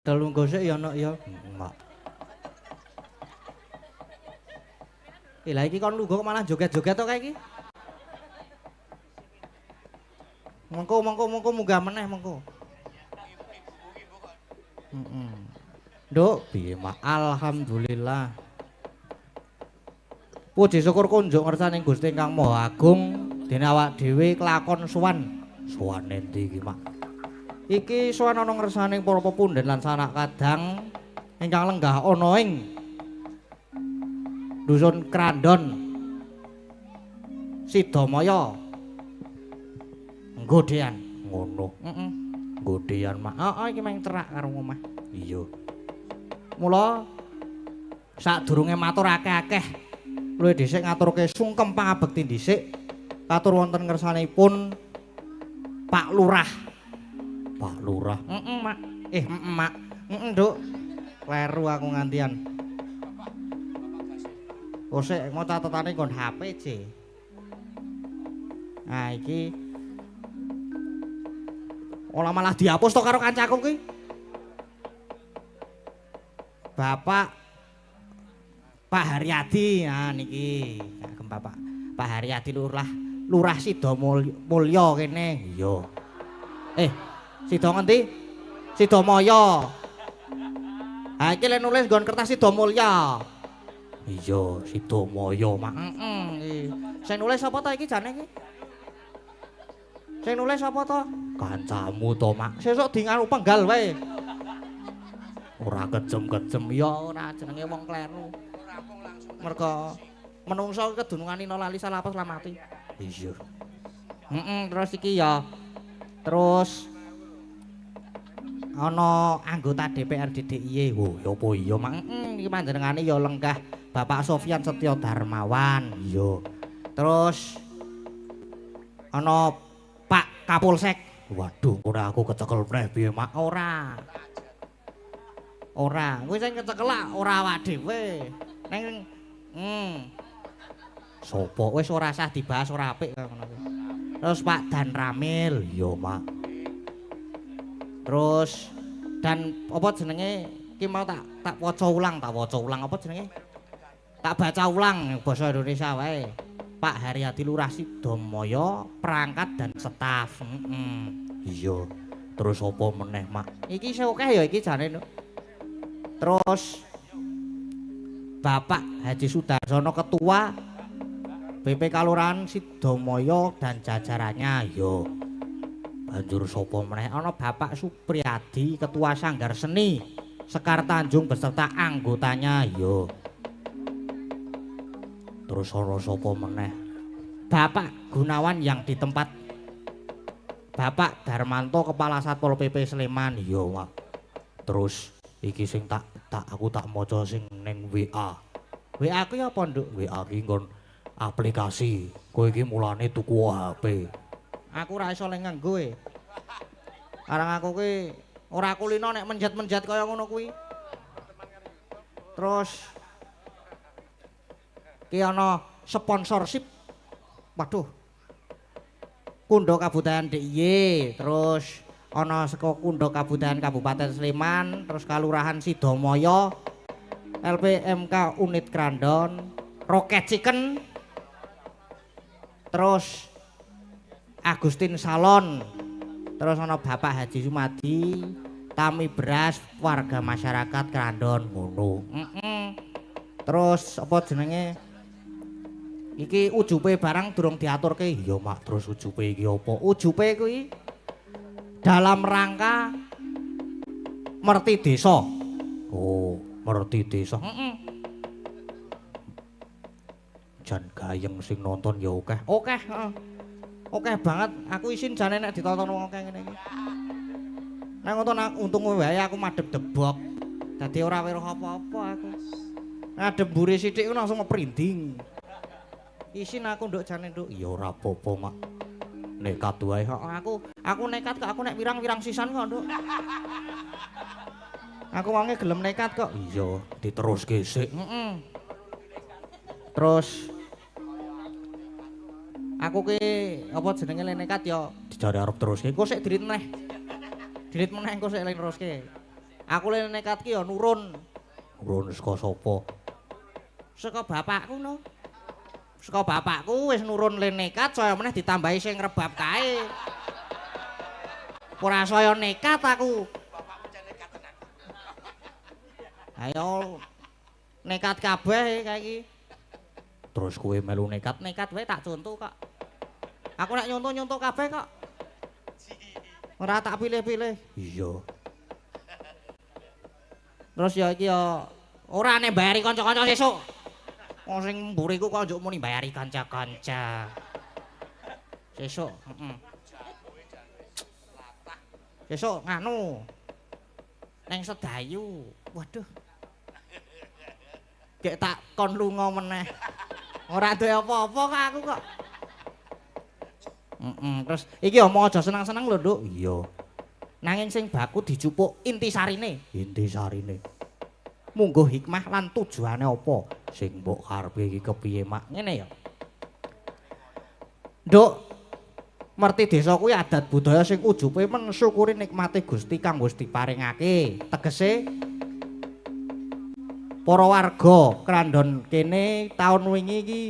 Dol gosek ya nok ya. Mak. Lah iki kon lungguh kok malah joget-joget to kae iki. Mengko munggah meneh mengko. Heeh. Nduk, piye mak? Alhamdulillah. Puji syukur kunjuk ngersaning Gusti Kang Maha Agung dene awak dhewe kelakon sowan. Sowan endi iki mak? Iki sowan ana ngersaning para pepundhen lan sanak kadang ingkang lenggah ana ing Dusun Krandon Sidamaya Nggodean Ngono. heeh Nggodean mak. heeh iki meng cerak karo omah Iya. mula sadurunge matur akeh-akeh luwih dhisik ngaturke sungkem pangabekti dhisik katur wonten ngersanipun Pak Lurah. Pak Lurah. Mak mak Nduk kleru aku ngantian Kosek mau catetane nggon HP C. Nah iki olah malah dihapus to karo kancaku ki. Bapak Pak Haryadi, nah niki kagem Pak Haryadi Lurah Sida Mulya kene. Iya. Sida ngendi? Sidamaya. Ha iki lek nulis nggon kertas Sida Mulya. Iya, Sidamaya mak. Heeh. Sing nulis sapa to iki jane iki? Sing nulis sapa to? Kancamu to mak. Sesuk di nganu penggal wae. Ora kejem-kejem Ya ora jenenge wong kleru. Merga menungso kedunungan ina lali salapas lamati. Iya. Terus iki ya. Terus ana anggota DPR DIY. Oh, ya apa iya mak? Iki panjenengane ya lenggah Bapak Sofyan Setyo Darmawan. Iya. Terus ana Pak Kapolsek. Waduh, ora aku kecekel meneh piye mak? Ora. Kuwi sing kecekel ora awak dhewe. Ning Sopo? wis ora usah dibahas ora apik kaya ngono kuwi. Terus Pak Dan Ramil. Iya mak. Terus dan apa jenenge iki mau tak waca ulang apa jenenge? Tak baca ulang basa Indonesia wae. Pak Haryadi Lurah Sidamaya perangkat dan staf. Iya. Terus apa meneh mak? Iki isih akeh ya iki jane. Terus Bapak Haji Sudarsono Ketua BP Kalurahan Sidamaya dan jajarannya. Iya. Banjur sapa meneh? Ana Bapak Supriyadi Ketua Sanggar Seni Sekar Tanjung beserta anggotanya. Iya. Terus ana sapa meneh? Bapak Gunawan yang di tempat Bapak Darmanto Kepala Satpol PP Sleman. Iya mak. Terus iki sing aku tak maca sing ning WA. WA ku ya apa nduk? WA ki nggon aplikasi. Kowe iki mulane tuku HP. Aku ora iso lek nganggo e. Arang aku ki ora kulino nek menjat-menjat kaya ngono kuwi. Terus ki ana sponsorship. Waduh. Kundo Kabudayan DIY, terus ana saka Kundo Kabudayan Kabupaten Sleman, terus Kalurahan Sidamaya, LPMK Unit Krandon, Rocket Chicken, terus Agustin Salon, terus ana Bapak Haji Sumadi, Tami Beras, warga masyarakat Krandon ngono. Terus apa jenenge? Iki ujupe barang durung diaturke. Iya mak, terus ujupe iki apa? Ujupe kuwi dalam rangka merti desa. Oh, merti desa. Heeh. Jan gayeng sing nonton ya akeh. Akeh, heeh. Akeh banget. Aku isin jane nek ditonton wong akeh ngene iki. Nek nonton untung wae aku madhep debok. Dadi ora weruh apa-apa aku. Ngadep mburi sithik ku langsung ngeprinding. Isin aku nduk jane nduk. Ya ora apa-apa mak. Nekat wae. Aku nekat kok, aku nek wirang-wirang sisan kok nduk. Aku wonge gelem nekat kok. Iya, diteruske sik. Terus aku ki apa jenenge le nekat ya Dicari arep teruske. engko sik dirit meneh. Dirit meneh engko sik le neruske. Aku le nekat ki ya nurun. Urun saka sapa? Saka bapakku no. Saka bapakku wis nurun le nekat saya meneh ditambahi sing ngrebab kae. Ora saya nekat aku. Ayo nekat kabeh kae iki. Terus kowe melu nekat. Nekat wae tak contoh kok. Aku nek nyontoh-nyontoh kabeh kok. Ora tak pilih-pilih. Iya. Terus ya iki ya ora nek bayari kanca-kanca sesuk. Wong sing mburiku kok njuk muni bayari kanca-kanca. Sesuk, heeh. Sesuk nganu. Neng Sedayu. Waduh. Gek tak kon lunga meneh. Ora duwe apa-apa kok aku kok. Terus iki omong aja seneng-seneng lho, Nduk. Iya. Nanging sing baku dijupuk intisarine. Intisarine Munggo hikmah lan tujuane apa? sing mbok karepe iki kepiye, Mak? Ngene ya. Nduk, merti desa kuwi adat budaya sing ujupe mensyukuri nikmate Gusti kang wis diparingake. Tegese para warga krandon kene taun wingi iki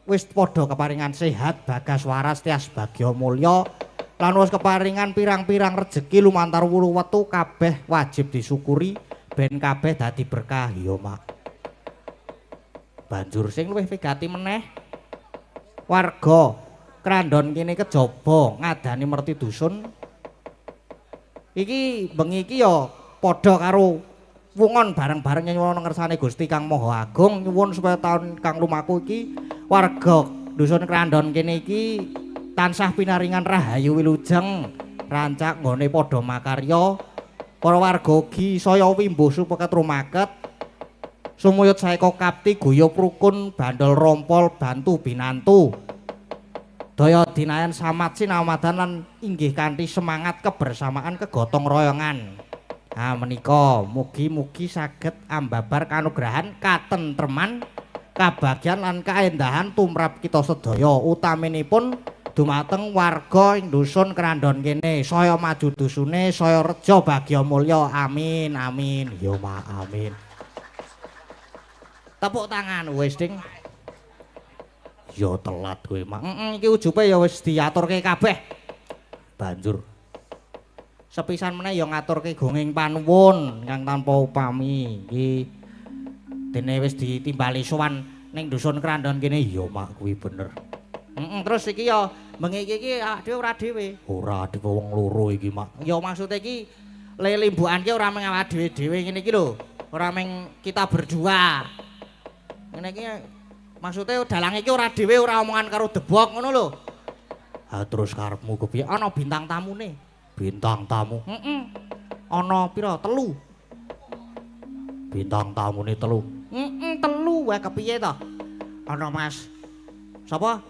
wis padha keparingan sehat, bagas waras, tias bagya mulya lan wis keparingan pirang-pirang rejeki lumantar wulu wetu kabeh wajib disyukuri ben kabeh dadi berkah ya, Mak. Banjur sing luwih wigati meneh warga krandon kene kejaba ngadani merti dusun iki bengi iki ya padha karo wungon bareng-bareng nyuwun ngersane Gusti Kang Maha Agung nyuwun supaya taun kang lumaku iki warga dusun krandon kene iki tansah pinaringan rahayu wilujeng rancak nggone padha makarya para warga ugi saya wimbuh supeket rumaket sumuyut saeka kapti guyub rukun bandel rompol bantu binantu daya dinayan samat sinamadan lan inggih kanthi semangat kebersamaan kegotong royongan. Nah menika mugi-mugi saged ambabar kanugrahan katentreman kabagyan lan kaendahan tumrap kita sedaya utaminipun dumateng warga ing dusun krandon kene saya maju dusune saya reja bagya mulya amin amin ya ma amin. Tepuk tangan wis ding. Ya telat kowe, Mak. Iki ujupe ya wis diaturke kabeh. Banjur Sepisan meneh ya ngaturke gonging panuwun kang tanpa upami. Iki dene wis ditimbali sowan ning dusun krandon kene iya, Mak, kuwi bener. Terus iki ya bengi iki awak dhewe ora dhewe. Ora ada wong loro iki, Mak. Ya maksude iki lelimbukan ki ora mung awak dhewe-dhewe ngene iki lho. Ora mung kita berdua. Ngene iki maksude dalang iki ora dhewe ora omongan karo debok ngono lho. Ha terus karepmu kepiye? Ana bintang tamune. Bintang tamu. Ana pira? 3. Bintang tamune 3. 3 wae kepiye to? Ana Mas. Sapa?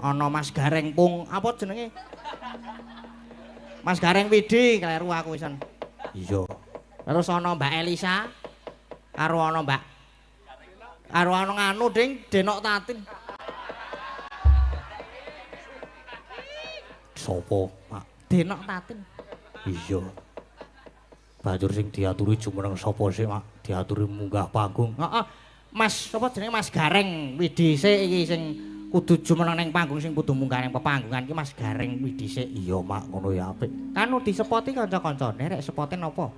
Ana Mas Gareng Pung, apa jenenge? Mas Gareng Widi, kleru aku wisan. Iya. Terus ana Mbak Elisa karo ana Mbak karo ana nganu ding Denok Tatin. Sopo, Mak? Denok Tatin. Iya. Banjur sing diaturi jumeneng sapa sih, Mak? Diaturi munggah panggung. Heeh. Mas sapa jenenge Mas Gareng Widi sik iki sing kudu jumeneng ning panggung sing kudu munggah ning pepanggungan iki Mas Gareng Widi sik. Iya, Mak, ngono ya apik. Kanu disepoti kanca-kancane rek sepote napa?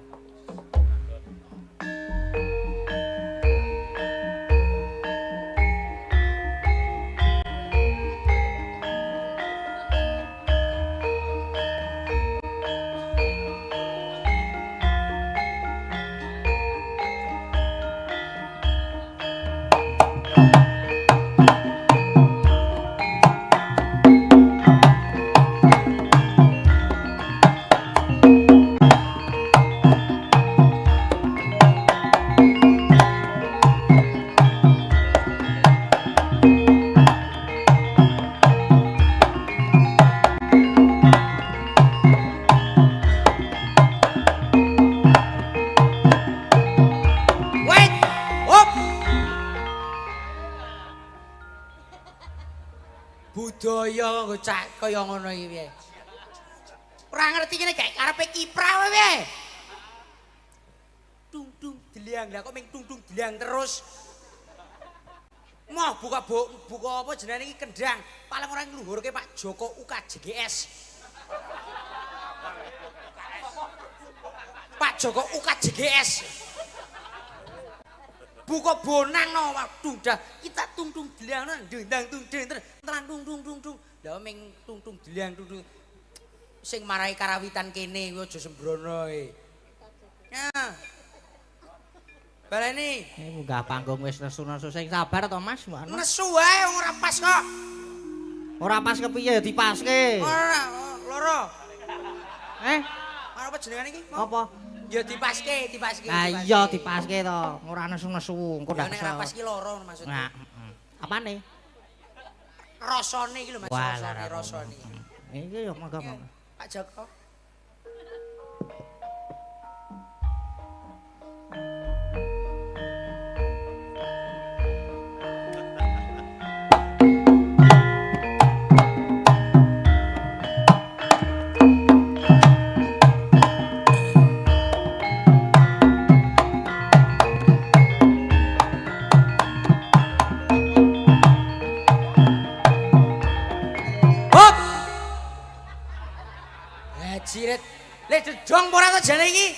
Budaya cak kaya ngono iki piye. Ora ngerti kene gak karepe kiprah wae piye. diliang. Lah kok ming tung-tung diliang terus. Moh buka apa jenenge iki kendang. Paling ora ngluhurke Pak Joko UKJGS. Pak Joko UKJGS. Buka bonang no waktu dah kita tung-tung diliang ndang tung-deng tenan tung-tung. Lah ming tung-tung diliang tung-tung. Sing marai karawitan kene kuwi aja sembrono e. Nah. Baleni. Munggah panggung wis nesu-nesu sing sabar to Mas, mbok. Nesu wae ora pas kok. Ora pas kepiye dipaske. Ora, loro. Apa jenengan iki? Apa? Ya dipaske. Lah iya dipaske to, ora nesu-nesu, engko ndak nek ora pas ki loro maksudnya. Nah, apane? Rasane iki lho Mas, rasane. Iki yo monggo. Pak Joko. Jiret. Lek dedong ora to jane iki.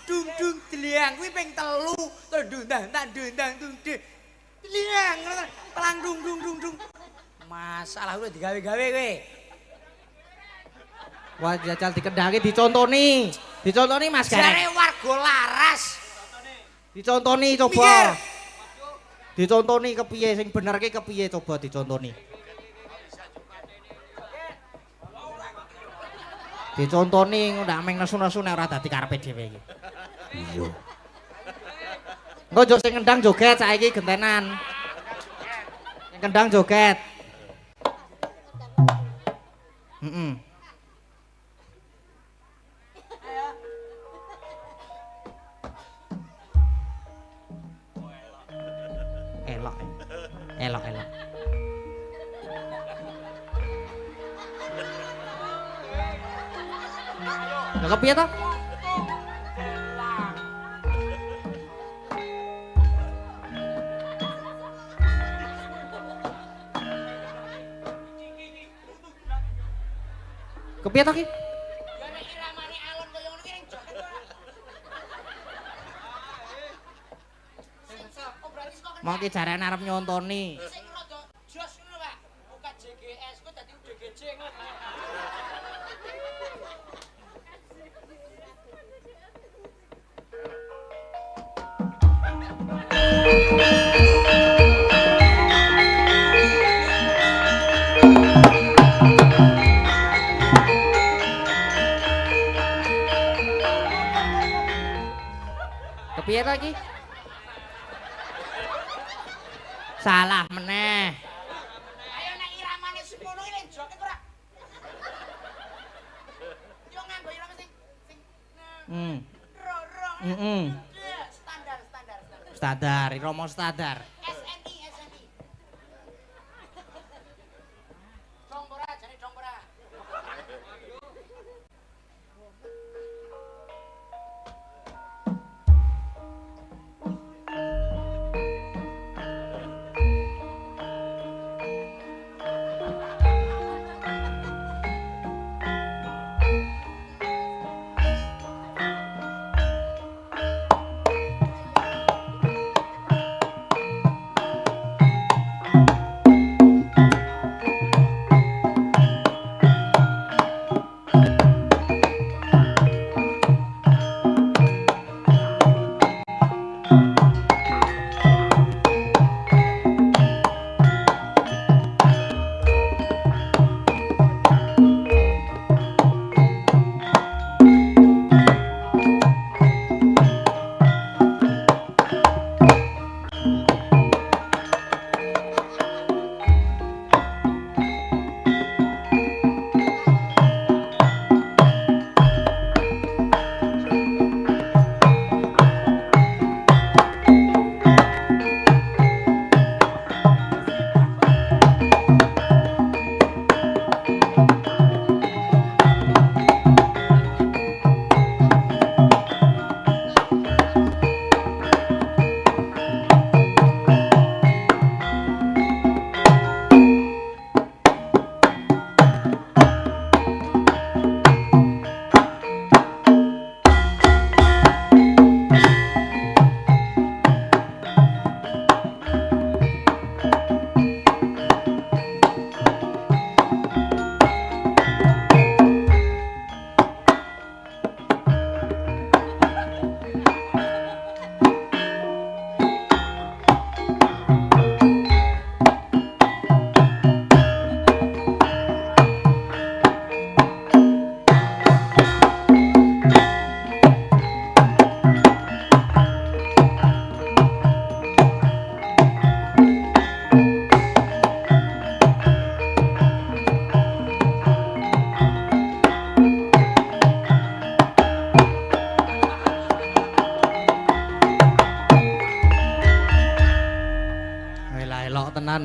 Dung diliang kuwi ping 3 tendundang tung. Diliang ngono to. Pelang dung. Masalah udah digawe-gawe kowe. Wah, jajal dikendangi dicontoni. Dicontoni Mas Garek. Jare warga laras. Dicontoni coba. Mikir. Dicontoni kepiye sing bener ki kepiye coba dicontoni. Dicontoni ndak meng nesu-nesu nek ora dadi karepe dhewe iki. Iya. Engko jo sing ngendang joget saiki gentenan. Sing kendang joget. Heeh. Elok. Lah kepiye to? Kepiye to ki? Ya nek iramane alon kaya ngono ki ning joget ora. Mau ki jarane arep nyontoni. Sing rada jos ngono Pak. Buka JGS ku dadi UDGJ ngono. Kepiye to iki? Salah meneh. Ayo nek iramane semono iki ning joget ora. Yo nganggo irama sing ro. Standar. Standar, irama standar. SNI. Dongpora jane dongpora.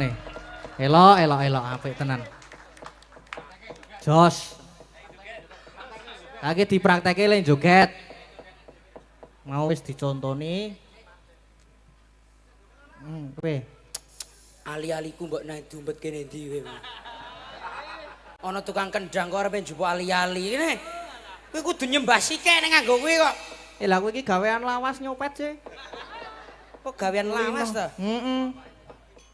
nih. Elok apik tenan. Jos. Lagi dipraktekke le joget. Mau wis dicontoni. Kowe. Ali-aliku mbok nang dompet kene ndi kowe. Ana tukang kendang kok arepe njupuk ali-ali kene. Kowe kudu nyembah sike ning nganggo kowe kok. Lah kowe iki gawean lawas nyopet sih. Kok gawean lawas to? Heeh.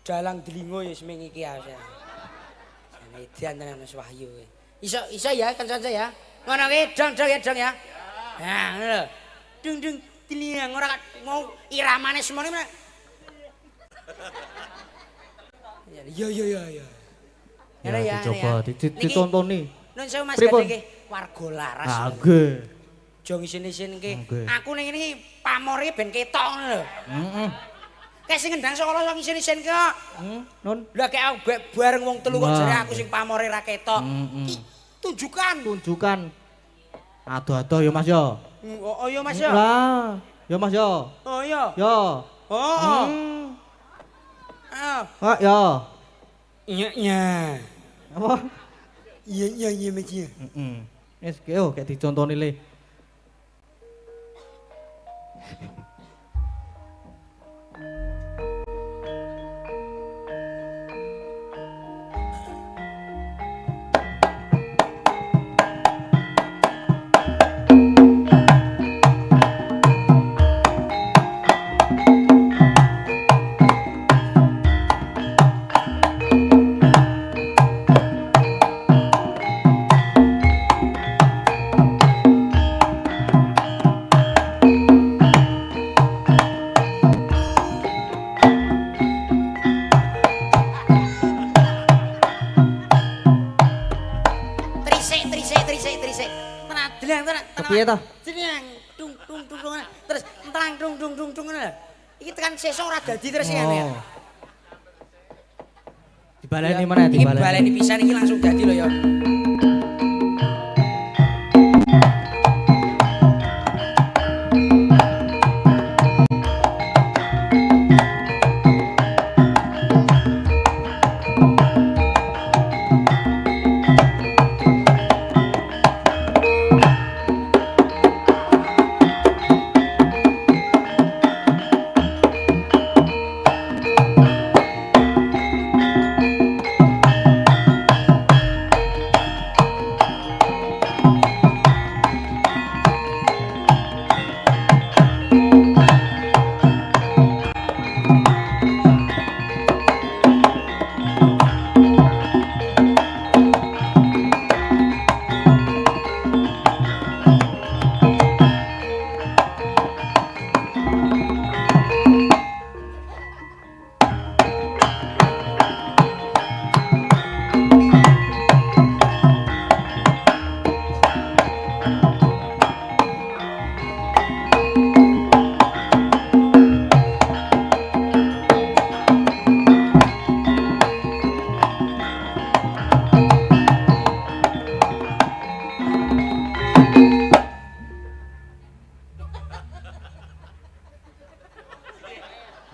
Dalang delingo ya seming iki ae. Edan tenan Mas Wahyu. Iso ya kanca-kanca ya. Ngono kuwi dong ya. Nah, ngono lho. Dung diliang ora mau iramane semono. Ya. Ya dicoba ditontoni. Nun sewu Mas Gading iki warga laras. Ha nggih. Aja ngisin-isin iki. Aku ning ngene iki pamore ben ketok ngono lho. Heeh. Kayak sing ngendang saka kok ngisin-isin kok. Nun. Lah kayak aku bareng wong telu kok jare aku sing pamore ra ketok. Tunjukkan. Ado-ado ya Mas ya. Oh iya Mas ya. Lah, ya Mas ya. Oh iya. Ya. Oh. Ah ya. Iya. Apa? Iya Mas ya. Heeh. Wis kayak dicontoni le. Trisik. Tenan delang tenan. Kepiye to? Delang dung terus entang dung ngono lho. Iki tekan sesuk ora dadi terus ngene ya. Dibaleni meneh Iki baleni pisan iki langsung dadi lho ya.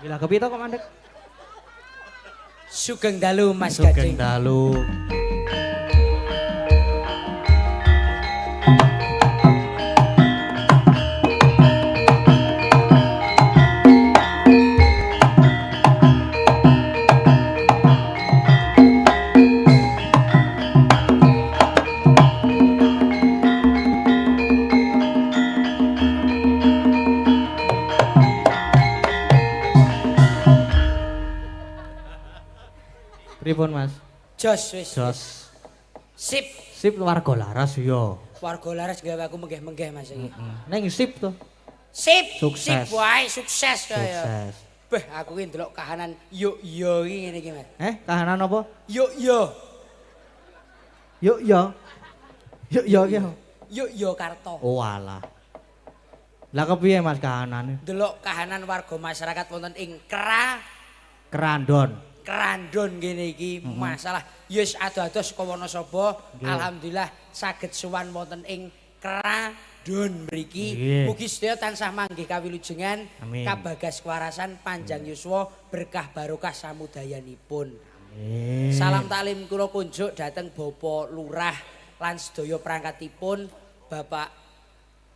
Gila kepiye to kok mandek? Sugeng dalu Mas Sugeng Gading. dalu. Pripun Mas? Jos wis. Jos. Sip. Sip warga laras yo. Warga laras gawe aku menggeh-menggeh Mas iki. Neng sip to. Sip. Sukses. Sip wae sukses kaya. Sukses. Beh aku ki ndelok kahanan yo iki ngene iki Mas. Kahanan apa? Yo. Yuk ki. Yo Karto. Oh alah. Lah kepiye Mas kahanane? Ndelok kahanan warga masyarakat wonten ing Kerandon. Kerandon ngene iki masalah yes ado-ado saka Wonosobo alhamdulillah saged sowan wonten ing Kerandon mriki mugi sedaya tansah manggih kawilujengan kabagas kewarasan panjang yuswa berkah barokah samudayanipun Salam taklim kula kunjuk dhateng Bapak Lurah lan sedaya perangkatipun Bapak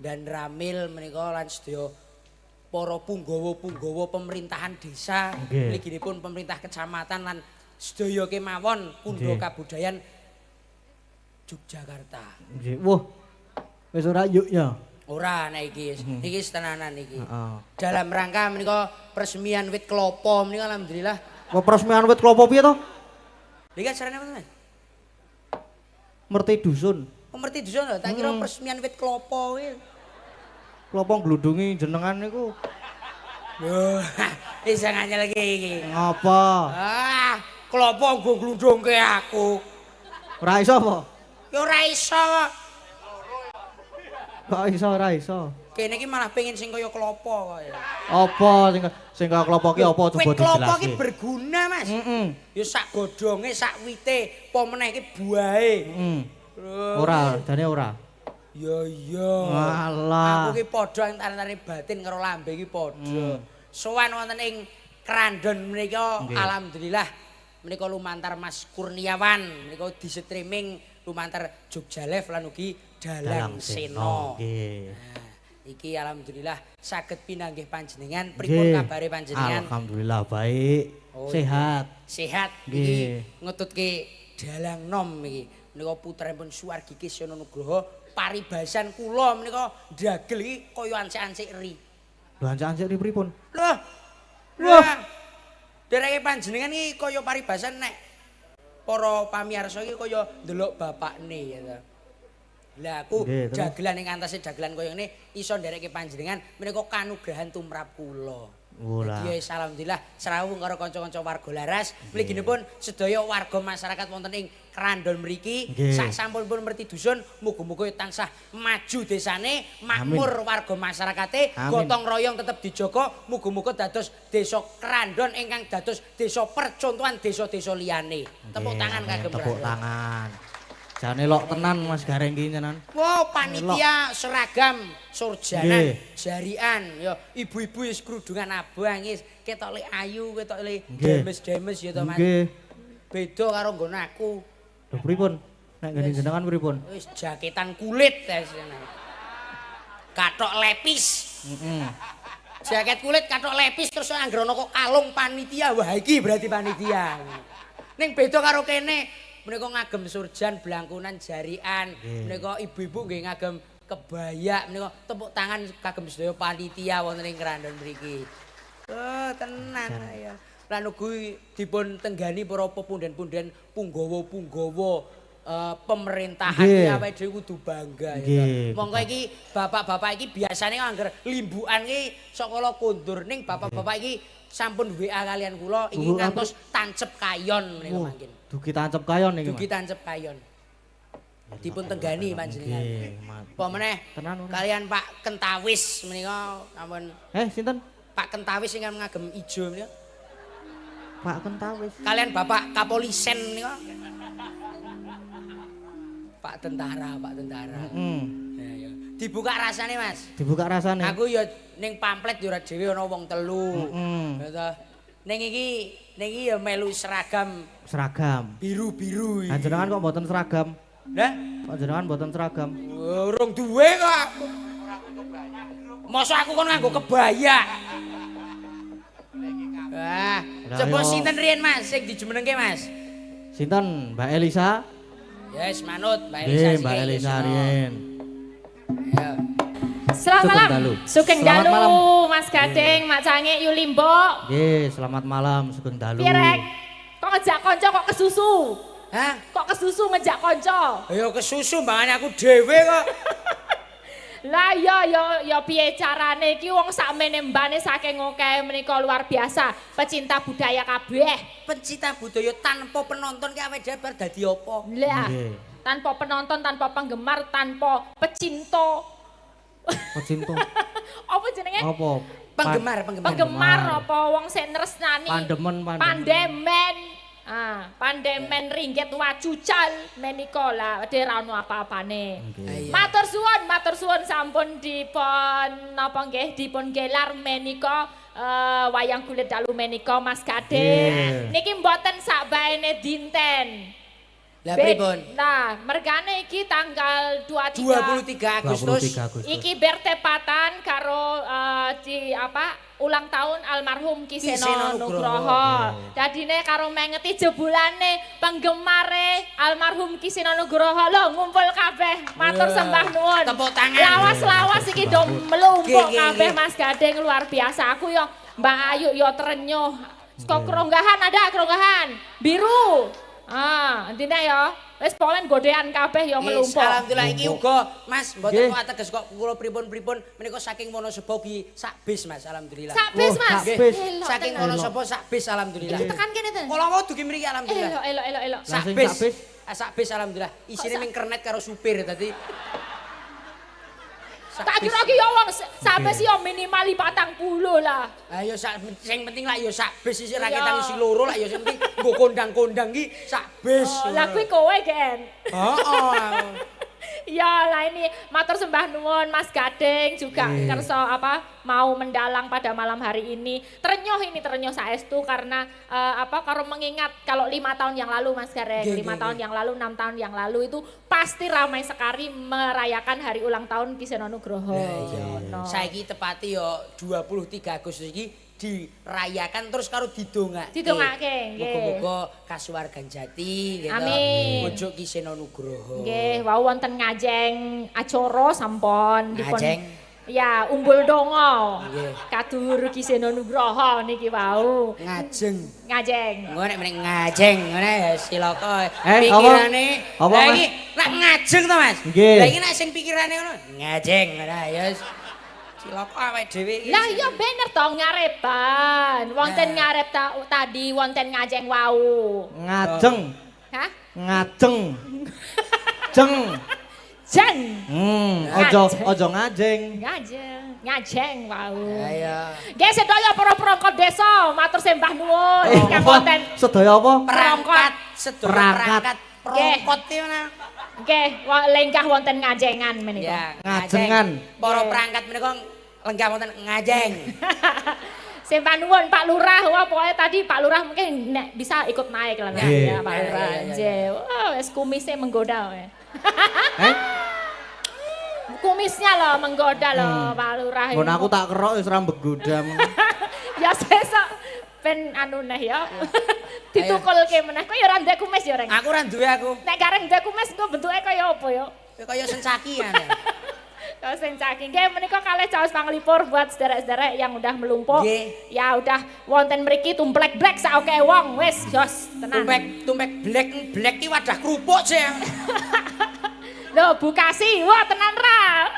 dan Ramil menika lan sedaya para punggawa-punggawa pemerintahan desa, mliginipun pemerintah kecamatan lan sedaya kemawon Kundo Kabudayan Yogyakarta. Nggih. Wah. Wis ora yuk ya. Ora nek iki tenanan iki. Dalam rangka menika peresmian wit kelapa menika alhamdulillah. Kok peresmian wit klopo piye to? Lha iki acarane apa, Mas? Merti dusun. Pemerti dusun lho, tak kira peresmian wit kelapa kuwi. Klopo gludungi jenengan niku. Lho, wis nganyel iki. Ngapa? Ah, kelapa nggo glundungke aku. Ora iso apa? Ya ora iso kok. Kok iso ora iso? Kene iki malah pengen sing kaya kelapa kok ya. Apa sing kaya klopo ki apa coba Wit kelapa dijelaske? ki berguna, Mas. Heeh. Ya sak godhonge, sak wite, apa meneh iki buahe. Heeh. Ora, jane ora. Ya iya. Walah. Aku ki padha antarané batin karo lambe iki padha. Sowan wonten ing Krandon menika alhamdulillah menika lumantar Mas Kurniawan menika di-streaming lumantar Jogja Live lan ugi Dalang Sena. Nggih. Iki alhamdulillah saged pinanggih panjenengan. Pripun kabare panjenengan? Alhamdulillah baik. Sehat. Sehat iki ngetutke Dalang Nom iki. Menika putranipun Suwargi Kisana Nugroho paribasan kula menika ndagel iki kaya ansik-ansik ri. Lho ancak-ancik pripun? Loh. Wah. Dereke panjenengan iki kaya paribasan nek para pamirsa iki kaya ndelok bapakne ya ta. Lah aku dagelan ing antase dagelan kaya ngene iso ndereke panjenengan menika kanugrahan tumrap kula. Dadi alhamdulillah serawung karo kanca-kanca warga laras, mliginipun sedaya warga masyarakat wonten ing Krandon mriki sak sampunipun merti dusun muga-muga tansah maju desane, makmur warga masyarakate, gotong royong tetep dijaga, muga-muga dados desa Krandon ingkang dados desa percontohan desa-desa liyane. Tepuk tangan kagem Tepuk tangan. Jane lok tenan Mas Gareng ki nyenan. Wow, panitia seragam surjanan, jarian, ya ibu-ibu wis kerudungan abang wis ketok le ayu, ketok le demes-demes ya to Mas. Nggih. Beda karo nggon aku. Lho pripun? Nek ngene jenengan pripun? Wis jaketan kulit wis. Kathok lepis. Jaket kulit kathok lepis terus anggere ana kok kalung panitia. Wah iki berarti panitia. Ning beda karo kene. Menika ngagem surjan blangkunan jarian, menika ibu-ibu nggih ngagem kebaya, menika tepuk tangan kagem sedaya panitia wonten ing Krandon mriki. Oh, tenan ya. Lan ugi dipun tenggani para pepunden-punden punggawa-punggawa pemerintahan awake dhewe kudu bangga ya. Monggo iki bapak-bapak iki biasane angger limbukan iki saka kondur ning bapak-bapak iki sampun WA kalian kula iki ngantos tancep kayon menika mangkin. Dugi tancep kayon niki. Dugi tancep kayon. Dipun tenggani panjenengan. Apa meneh kalian Pak Kentawis menika ampun. Sinten? Pak Kentawis ingkang ngagem ijo menika. Pak Kentawis. Kalian Bapak Kapolisen menika. Pak tentara. Ya. Dibuka rasane Mas. Dibuka rasane. Aku ya ning pamflet ya ora dhewe ana wong telu. Ya ta. Ning iki ya melu seragam biru-biru iki. Panjenengan kok mboten seragam? Lah, Panjenengan mboten seragam. Urung duwe kok aku. Mosok aku kon nganggo kebaya. Wah, coba sinten riyen Mas sing dijumenengke Mas? Sinten? Mbak Elisa? Yes, manut Mbak Elisa. Mbak Elisa riyen. Ya. Selamat malam. Sugeng dalu Mas Gading, Mak Cangik, Yuli Mbok. Nggih, selamat malam, sugeng dalu. Pirek, kok ngejak konco kok kesusu? Hah? Kok kesusu ngejak konco? Ya kesusu mbangane aku dhewe kok. Lah ya piye carane iki wong sakmene mbane saking akeh menika luar biasa, pecinta budaya kabeh. Pecinta budaya tanpa penonton ki awake dhewe bar dadi apa? Lah, tanpa penonton, tanpa penggemar, tanpa pecinta. Pecinta. Apa jenenge? Penggemar. Penggemar apa wong sing nresnani. Pandemen. Pandemen. Pandemen ringgit wajucal menika lah ora ono apa-apane. Nggih. Matur suwun sampun dipun napa nggih dipun gelar menika wayang kulit dalu menika Mas Gading. Niki mboten sakbaene dinten. Lah pripun? Nah, mergane iki tanggal 23 23 Agustus. iki bertepatan karo ulang tahun almarhum Kiseno Nugroho. Dadine karo mengeti jebulane penggemare almarhum Kiseno Nugroho lho ngumpul kabeh. Matur sembah nuwun. Tepuk tangan. Lawas-lawas iki do melumpuk Nggih, kabeh nggih. Mas Gading luar biasa. Aku yo Mbak Ayu yo terenyuh. Saka keronggahan ada keronggahan biru. Entine ya. Wis polen godean kabeh ya melumpuk. Alhamdulillah iki uga Mas mboten kok ateges kok kula pripun-pripun menika saking Wonosobo ki sak bis Mas alhamdulillah. Sak bis Mas. sak bis. Elok Saking tenan. Wonosobo sak bis alhamdulillah. Iki tekan kene ten. Kula mau dugi mriki alhamdulillah. Elok. Sak Langsung bis. sak bis? Sak bis alhamdulillah. Isine ming kernet karo supir dadi. Tak kira ki ya wong sampe sih yo minimal 40 lah. Ayo sak sing penting lah ya sak bis isih ra Iya. ketang isi loro lah ya sing penting nggo kondang-kondang ki sak bis. Lah kuwi kowe Gen. Heeh. Ya lah ini matur sembah nuwun Mas Gading juga kerso mau mendalang pada malam hari ini. Terenyuh saestu karena karo mengingat kalau 5 tahun yang lalu Mas Gareng, 5 tahun yang lalu, 6 tahun yang lalu itu pasti ramai sekali merayakan hari ulang tahun Kiseno Nugroho. No. Saiki tepati yo 23 Agustus iki dirayakan terus karo didongake. Didongake, nggih. Muga-muga kasuwargan jati gitu. Amin. Pucuk Kiseno Nugroho. Nggih, wau wonten ngajeng acara sampun dipun Ngajeng? ya umbul donga. Nggih. Kadur Kiseno Nugroho niki wau. Ngajeng. Ngajeng. Engko nek meneh ngajeng ngene ya silaka. Apa? Pikirane Apa, lah Mas? iki nek ngajeng to Mas. Nggih. Lah iki nek sing pikirane ngono ngajeng ngono ya silaka awake dhewe iki. Lah iya bener to ngarepan. Wonten ngarep tadi wonten ngajeng wau. Ngajeng, Hah? ngajeng. Jeng. Jeng. Ojo ngajeng. Ngajeng wau. Ayo. Nggih sedaya para perangkat desa matur sembah nuwun ingkang wonten Sedaya apa? Perangkat sedaya Perangkat. perangkat perangkat iki mana? nggih lenggah wonten ngajengan menika. Ya, Ngajengan. Para perangkat menika lenggah wonten ngajeng. Sembah nuwun Pak Lurah, wah pokoknya tadi Pak Lurah mungkin nek bisa ikut naik lah Nggih. ya Pak Lurah. Nggih. Wah, wis kumisnya menggoda we. Kumisnya loh menggoda loh Pak Lurah. Mun aku tak kerok wis ora mbegodam. Ya sesuk ben anu neh ya. Ditukulke meneh. Kok ya ora ndek kumis ya, Reng? Aku ora duwe aku. Nek gareng ndek kumis engko bentuke kaya apa ya? Kaya sencaki ya. Kau sencaking, nggih menika kalih caos panglipur buat sederek-sederek yang udah melumpuk. Nggih. Ya udah wonten mriki tumplek-blek saoke wong wis jos tenan. Tumpek black ki wadah kerupuk sih. Lho Bukasi, wah tenan ra.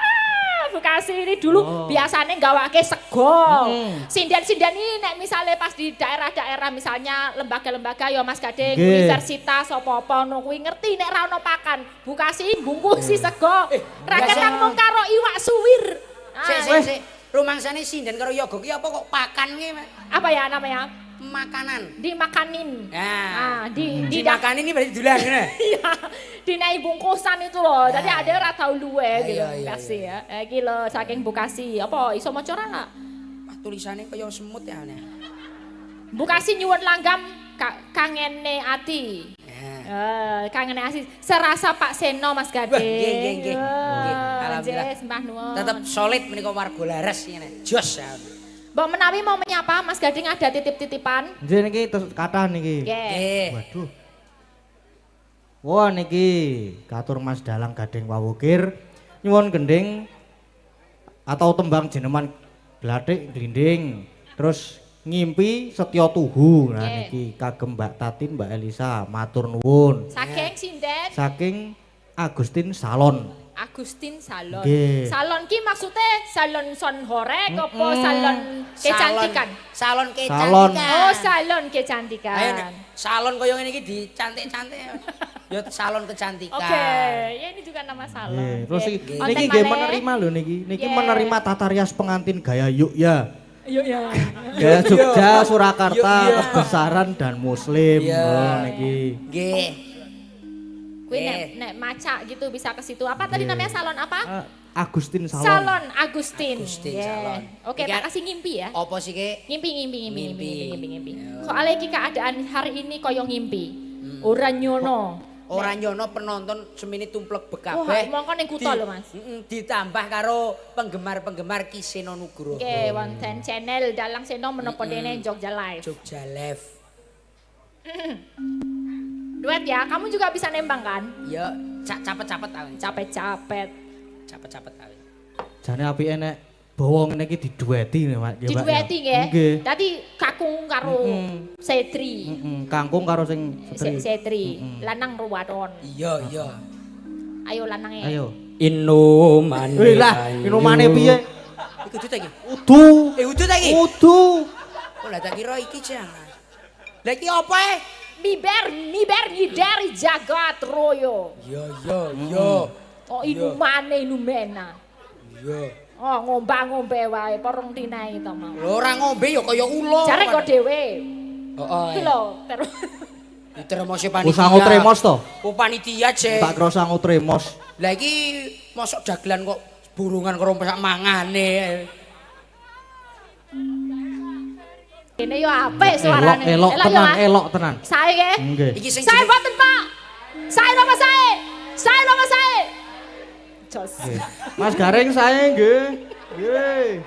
Bukasi ini dulu biasanya gawake sego. Sinden-sinden ini nek misalnya pas di daerah-daerah misalnya lembaga-lembaga ya Mas Gading, universitas apa-apa ngono kuwi ngerti nek ra ono pakan. Bukasi bungkusi sego. Ra ketang mung karo iwak suwir. Sik. Rumangsane sinden karo yoga ki apa kok pakan ki? Apa ya namanya? Makanan. Dimakanin. Nah, di makanin ini berarti dulan ya. Iya, dinai bungkusan itu loh. Jadi ada ora tau luwe gitu. Iya. Kasih ya. Iki lho saking Bukasi. Apa iso maca ora enggak? Wah, tulisannya kaya semut ya. Bukasi nyuwun langgam kangene ati. Kangene ati serasa Pak Seno Mas Gading. Nggih. Alhamdulillah. Sembah nuwun. Tetep solid menika warga laras ngene. Jos ya. Mbak Menawi mau menyapa Mas Gading ada titip-titipan? Nggih niki terus kathah niki. Nggih. Waduh. Wah niki katur Mas Dalang Gading Wawukir nyuwun gending atau tembang jeneman Glathik Glinding. Terus ngimpi Setya Tuhu. Nah niki kagem Mbak Tatin, Mbak Elisa matur nuwun. Saking sinden Saking Agustin Salon. Agustin Salon. Nggih. Salon ki maksudnya salon son horek apa salon kecantikan? Salon kecantikan. Salon. Oh, salon kecantikan. Ayo nek salon kaya ngene iki dicantik-cantik. Ya salon kecantikan. Oke, ya ini juga nama salon. Nggih, terus Nggih. niki Wonten nggih malih. menerima lho niki. Niki Nggih. menerima tata rias pengantin gaya yuk ya. Iya iya. Ya Jogja, Surakarta, Iya. Kebesaran dan Muslim. Iya. Oh niki. Nggih. Kuwi nek maca gitu bisa ke situ. Apa tadi namanya salon apa? Agustin Salon. Salon Agustin. Agustin Yeah. Salon. Oke, Iki tak kasih ngimpi ya. Apa sih Ki? Ngimpi. Soalnya iki keadaan hari ini koyo ngimpi. Ora nyono. Ora nyono penonton semini tumplek Wah, bekabeh. mongko ning kutha lho, Mas. Ditambah karo penggemar-penggemar Kiseno Nugroho. Oke, wonten channel Dalang Seno menapa dene Jogja Live. Jogja Live. Duet ya, kamu juga bisa nembang kan? Ya, capet-capet awin. Capek-capet. Capet-capet awin. Jane apike nek bawang niki didueti nih, Pak. Didueti nggih. Nggih. Dadi kakung karo Setri. Kangkung karo sing Setri. Lanang ruwadon. Iya, iya. Ayo lanange. Ayo. Inuman. Lah, minumane piye? Iku udah iki. Udu. Udah ta iki? Udu. Oh, lah tak kira iki jangan. Lah iki apa e? Miber dari jagat royo. Iya. Oh inumane inumena. Iya. Oh ngombe wae porong dinae to mau. Lho ora ngombe ya kaya ulo. Jare kok dhewe. Heeh. Iki lho, terus Ditermos panitia. Usangu tremos to. Oh panitia cek. Tak kira sangu tremos. Lah iki mosok dagelan kok burungan karo sak mangane. Kene yo apik suarane. Elok Elok yo, tenan, Mas. elok tenan. Sae nggih. Nggih. Iki sing Sae boten, Pak. Sae napa sae? Sae napa sae? Jos. Mas Garing saya nggih. Nggih.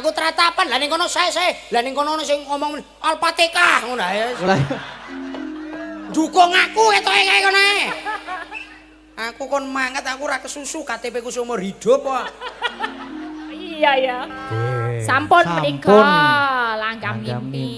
Aku teratapan lah ning kono sae. Lah ning kono ono sing ngomong Al-Fatihah ngono ae. Mulai. Dukung aku ketoke kae kono ae. Aku kon mangat aku ora kesusu KTP ku seumur hidup kok. Iya ya. Sampun menika langgam mimpi.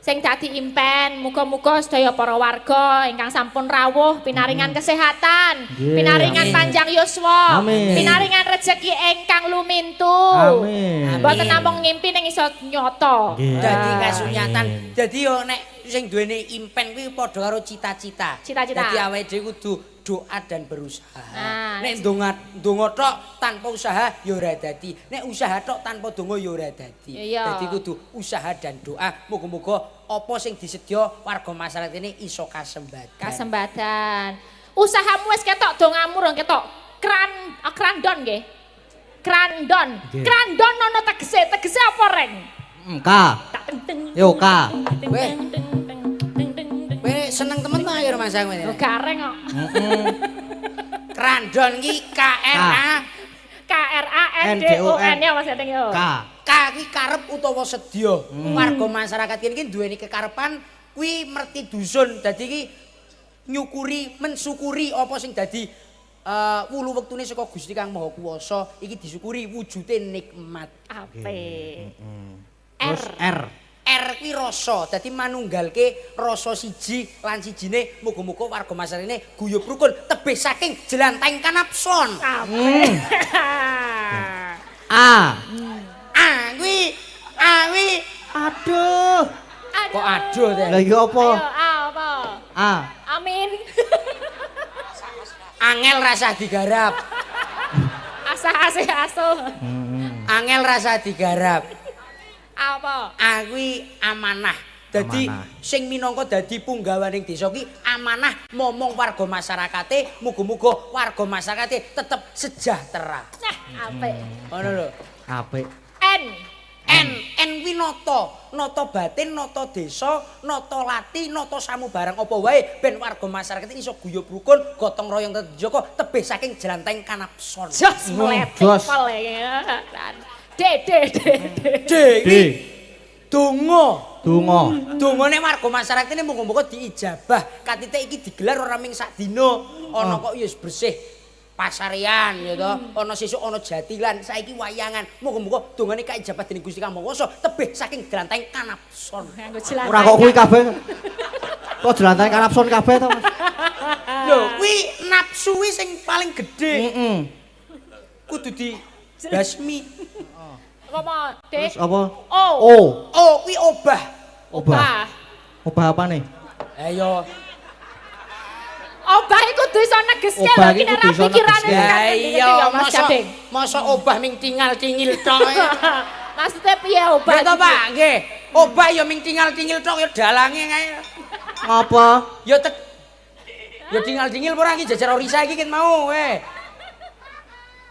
Sing dadi impen muga-muga sedaya para warga ingkang sampun rawuh pinaringan kesehatan, pinaringan panjang yuswa, pinaringan rejeki ingkang lumintu. Amin. Mboten namung ngimpi ning iso nyata. Dadi kasunyatan. Dadi yo nek sing duwene impen kuwi padha karo cita-cita. Cita-cita. Dadi awake dhewe kudu doa dan berusaha. Nah, Nek donga tok tanpa usaha ya ora dadi. Nek usaha tok tanpa donga ya ora dadi. Iya. Dadi kudu usaha dan doa. Muga-muga apa sing disedya warga masyarakat ini iso kasembadan. Kasembadan. Usahamu wis ketok dongamu rong ketok. Krandon nggih. Krandon. Krandon ono tegese apa reng? Ka. Tak teng teng. Yo ka. Weh. Kowe seneng temen ta ya Mas aku. Lo gareng kok. Krandon iki KRA KRANDON ya Mas Gateng yo. Ka. K kuwi karep utawa sedya. Warga masyarakat iki duweni kekarepan kuwi merti dusun. Dadi iki mensyukuri apa sing dadi wulu wektune saka Gusti Kang Maha Kuwasa iki disyukuri wujude nikmat. Apik. Terus R. R kuwi rasa. Dadi manunggalke rasa siji lan sijine muga-muga warga masyarakat ini guyub rukun tebih saking jelanteng kanapson. Apik. A. Kuwi Aduh. kok aduh teh. Lah iki apa? Ayo, apa? A. Amin. Angel rasa digarap. Asah-asih asuh. Angel rasa digarap. Apa? Kuwi amanah. Dadi Amanah. sing minangka dadi punggawaning desa ki amanah momong warga masyarakate, muga-muga warga masyarakate tetep sejahtera. Nah, apik. Ngono lho. Apik. N kuwi nata batin, nata desa, nata lati, nata samubarang apa wae ben warga masyarakat iso guyub rukun, gotong royong tetep jaga tebih saking jelanteng kanapson. Jos meletik jos. pol ya. D iki donga. Donga. Dongane warga masyarakat ini muga-muga diijabah. Katite iki digelar ora ming sak dina. Ana kok ya wis bersih pasarean ya to. Ana sesuk ana jatilan, saiki wayangan. Muga-muga dongane kaijabah dening Gusti Kang Maha Kuwasa tebih saking jelanteng kanapson. Nganggo jelanteng. Ora kok kuwi kabeh. Kok jelanteng kanapson kabeh to, Mas? Lho, kuwi nafsu kuwi sing paling gedhe. Heeh. Kudu di basmi. Apa, Terus Dik? apa? Oh. Oh, kuwi obah. Obah. Obah apa nih? Ayo. Obah iku kudu iso negeske lho Obah iki iku nek kudu iso pikirane negeske. Ya kan iya, Mas Gading. masa obah ming tinggal-tingil tok. Maksudnya piye obah? Nggih to, Pak, nggih. Obah ya ming tinggal-tingil tok ya dalange kae. Ngapa? Ya tinggal-tingil ora iki jajar orisa iki ket mau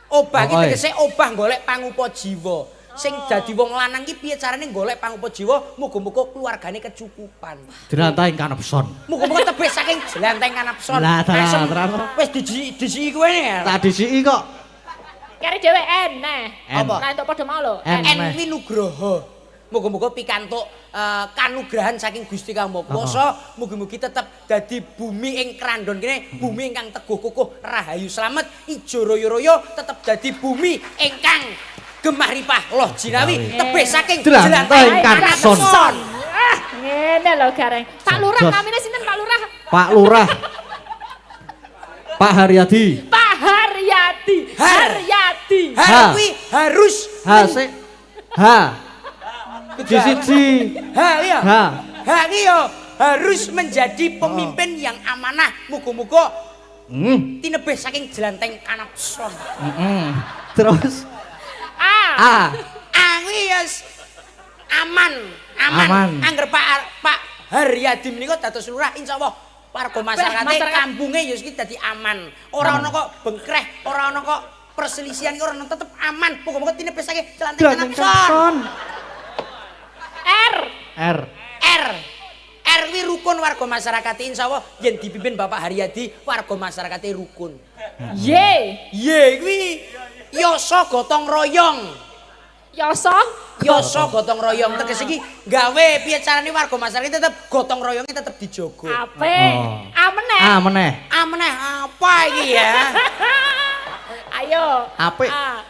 Obah iki tegese obah golek pangupa jiwa. Sing dadi wong lanang iki piye carane golek pangupa jiwa, muga-muga keluargane kecukupan. Dirantai kanepson. Muga-muga tebih saking jelanteng kanapson. Lah, Asem. terang. Wis disiki kowe ya. Tak disiki kok. Kare dhewe eneh. Apa? Ora entuk padha mau lho. En. Enwi Nugroho. Muga-muga pikantuk kanugrahan saking Gusti Kang Moksa, mugi-mugi tetep dadi bumi ing krandon kene, bumi ingkang teguh kukuh rahayu slamet, ijo royo-royo tetep dadi bumi ingkang gemah ripah loh jinawi, tebih saking Jelanteng Kanson. Ah, ngene lho Gareng. Pak Lurah namine sinten Pak Lurah? Pak Lurah. Pak Haryadi. Pak Haryadi. Haryadi. Har kuwi harus Sik. Siji. iya. Ha. Iki yo harus menjadi pemimpin yang amanah. Muga-muga tinebih saking jelanteng kanapson. Terus Ah. Kuwi yes aman. Angger Pak Haryadi menika dados lurah insyaallah warga masyarakat kampunge ya iki dadi aman. Ora ana kok bengkreh, ora ana kok perselisihan iki ora ana tetep aman. Muga-muga tinebih saking jelanteng kanapson. R kuwi rukun warga masyarakat insyaallah yen dipimpin Bapak Haryadi warga masyarakat rukun. Y kuwi yasa gotong royong. Yasa Gotong royong tegese iki gawe piye carane warga masyarakat tetep gotong royongnya tetep dijogo. Apik. Ameneh. Ameneh apa iki ya? Ayo. Apik.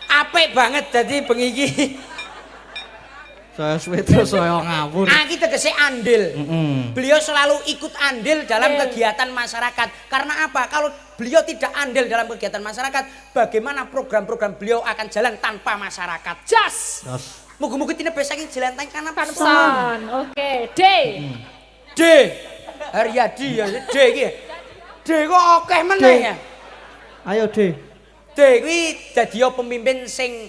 Apik banget dadi bengi iki. Saya suwe terus saya ngawur. Iki tegese andil. Beliau selalu ikut andil dalam kegiatan masyarakat. Karena apa? Kalau beliau tidak andil dalam kegiatan masyarakat, bagaimana program-program beliau akan jalan tanpa masyarakat? Jas. Muga-muga tinebih saking jelanteng kanapson. Oke, D. Haryadi ya, D iki. D kok akeh meneh ya. Ayo, D. D kuwi dadi pemimpin sing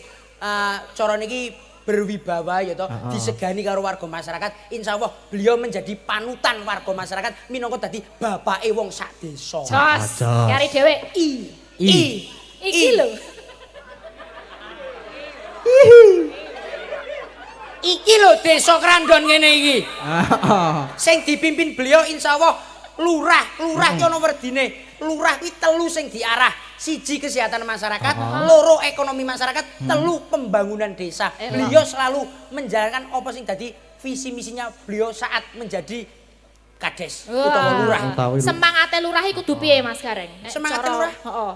cara niki berwibawa ya toh, disegani karo warga masyarakat. Insyaallah beliau menjadi panutan warga masyarakat minangka dadi bapake wong sak desa. Jos. Kari dhewe I. Iki lho. Iki lho desa Krandon ngene iki. Sing dipimpin beliau insyaallah lurah ki ana werdine. Lurah kuwi telu sing diarah. Siji kesehatan masyarakat, loro ekonomi masyarakat, telu pembangunan desa. Beliau selalu menjalankan apa sing dadi visi misinya beliau saat menjadi kades utawa lurah. Semangate lurah iku kudu piye Mas Gareng? Semangate lurah? Heeh.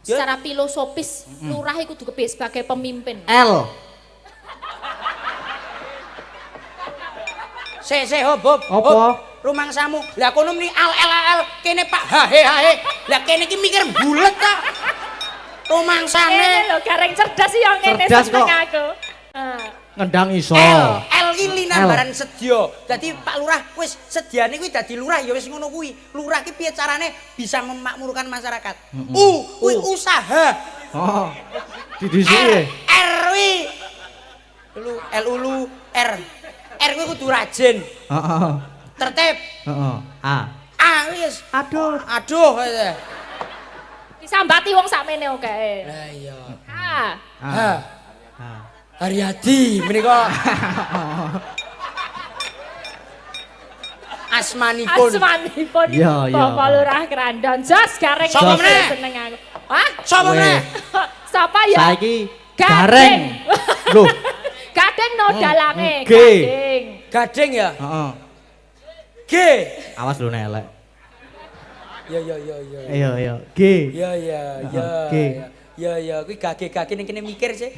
Secara filosofis lurah iku kudu kepiye sebagai pemimpin? L. Bob. Apa? Rumangsamu. Lah kono mriki al kene Pak hahe. Lah kene iki mikir bulet ta. Rumangsane. Ngene lho Gareng cerdas ya ngene Cerdas kok. aku. Ngendang iso. L iki linambaran sedya. Dadi Pak Lurah wis sediane kuwi dadi lurah ya wis ngono kuwi. Lurah ki piye carane bisa memakmurkan masyarakat. Kuwi usaha. Oh. Didisiki. R kuwi L R kuwi kudu rajin. Heeh. Tertib. Heeh. A. Wis. Aduh. Disambati wong sakmene oke. Lah iya. Haryadi menika. Asmanipun. Iya. Bapak Lurah Krandon. Jos Gareng. Sapa meneh? Seneng aku. Hah? Sapa meneh? Sapa ya? Saiki Gareng. Loh. Gading no dalange. G. Gading ya? Heeh. G. Awas lu nelek. Ya. Iya. G. Ya. G. Ya, kuwi gage-gage ning kene mikir sih.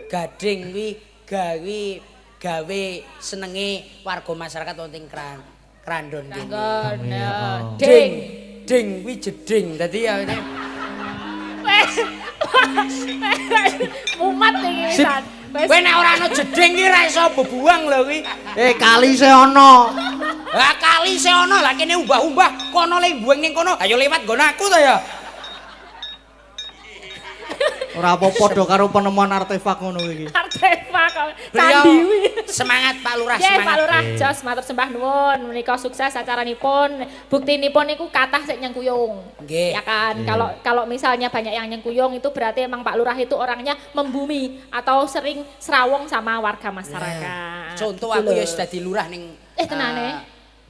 Gading kuwi gawe senenge warga masyarakat wonten Krandon kene. Ding kuwi jeding. Dadi ya Mumat iki wisan. kowe nek ora ana jeding ki ra iso bebuang lho kuwi. Kali se ono. Lah kali se ono lah kene umbah-umbah kono le mbuing ning kono. Ayo lewat nggon aku ta ya. Ora apa-apa do karo penemuan artefak ngono iki. Artefak Beliau candi wi. semangat Pak Lurah, Nggih, Pak semangat. Lurah, jos matur sembah nuwun. Menika sukses acaranipun. Buktinipun niku kathah sik nyengkuyung. Nggih. Ya kan? Kalau misalnya banyak yang nyengkuyung itu berarti emang Pak Lurah itu orangnya membumi atau sering serawong sama warga masyarakat. Contoh Gitu aku ya loh. sudah di lurah ning tenane.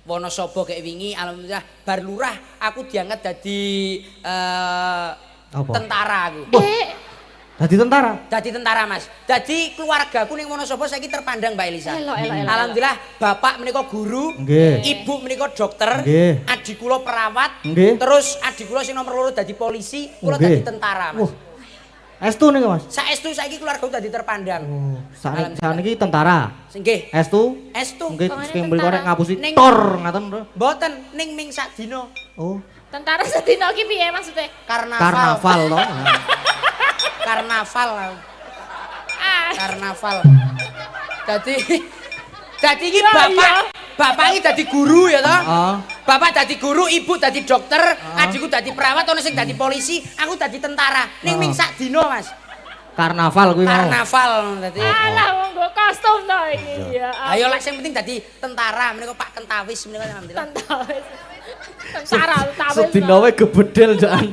Wonosobo kayak wingi alhamdulillah bar lurah aku diangkat dadi Apa? tentara aku. Dadi tentara. Dadi tentara Mas. Dadi keluargaku ning Wonosobo saiki terpandang Mbak Elisa. Elok. Alhamdulillah bapak menika guru, Nggih. ibu menika dokter, Nggih. adik kula perawat, Nggih. terus adik kula sing nomor 2 dadi polisi, kula Nggih. dadi tentara Mas. Wah. Estu nih Mas. Saestu saiki keluargaku dadi terpandang. Saniki tentara. Nggih. Estu. Estu. Nggih Pokoknya sing mriku tentara. nek ngapusi Ning- tor ngaten lho. Mboten ning ming sadina Oh, Tentara sedina ki piye maksudnya? karnaval to. Karnaval. Ah, Karnaval. Dadi iki Ya, bapak iki dadi guru ya toh? Heeh. Bapak dadi guru, ibu dadi dokter, adikku dadi perawat, ono sing dadi polisi, aku dadi tentara. Ning ming sak dina, Mas. Karnaval kuwi mau. Karnaval dadi. alah wong nggo kostum to iki ya. Ayo lah sing penting dadi tentara, menika Pak Kentawis menika alhamdulillah. Tentara tawis. Sedina wae gebedel jan.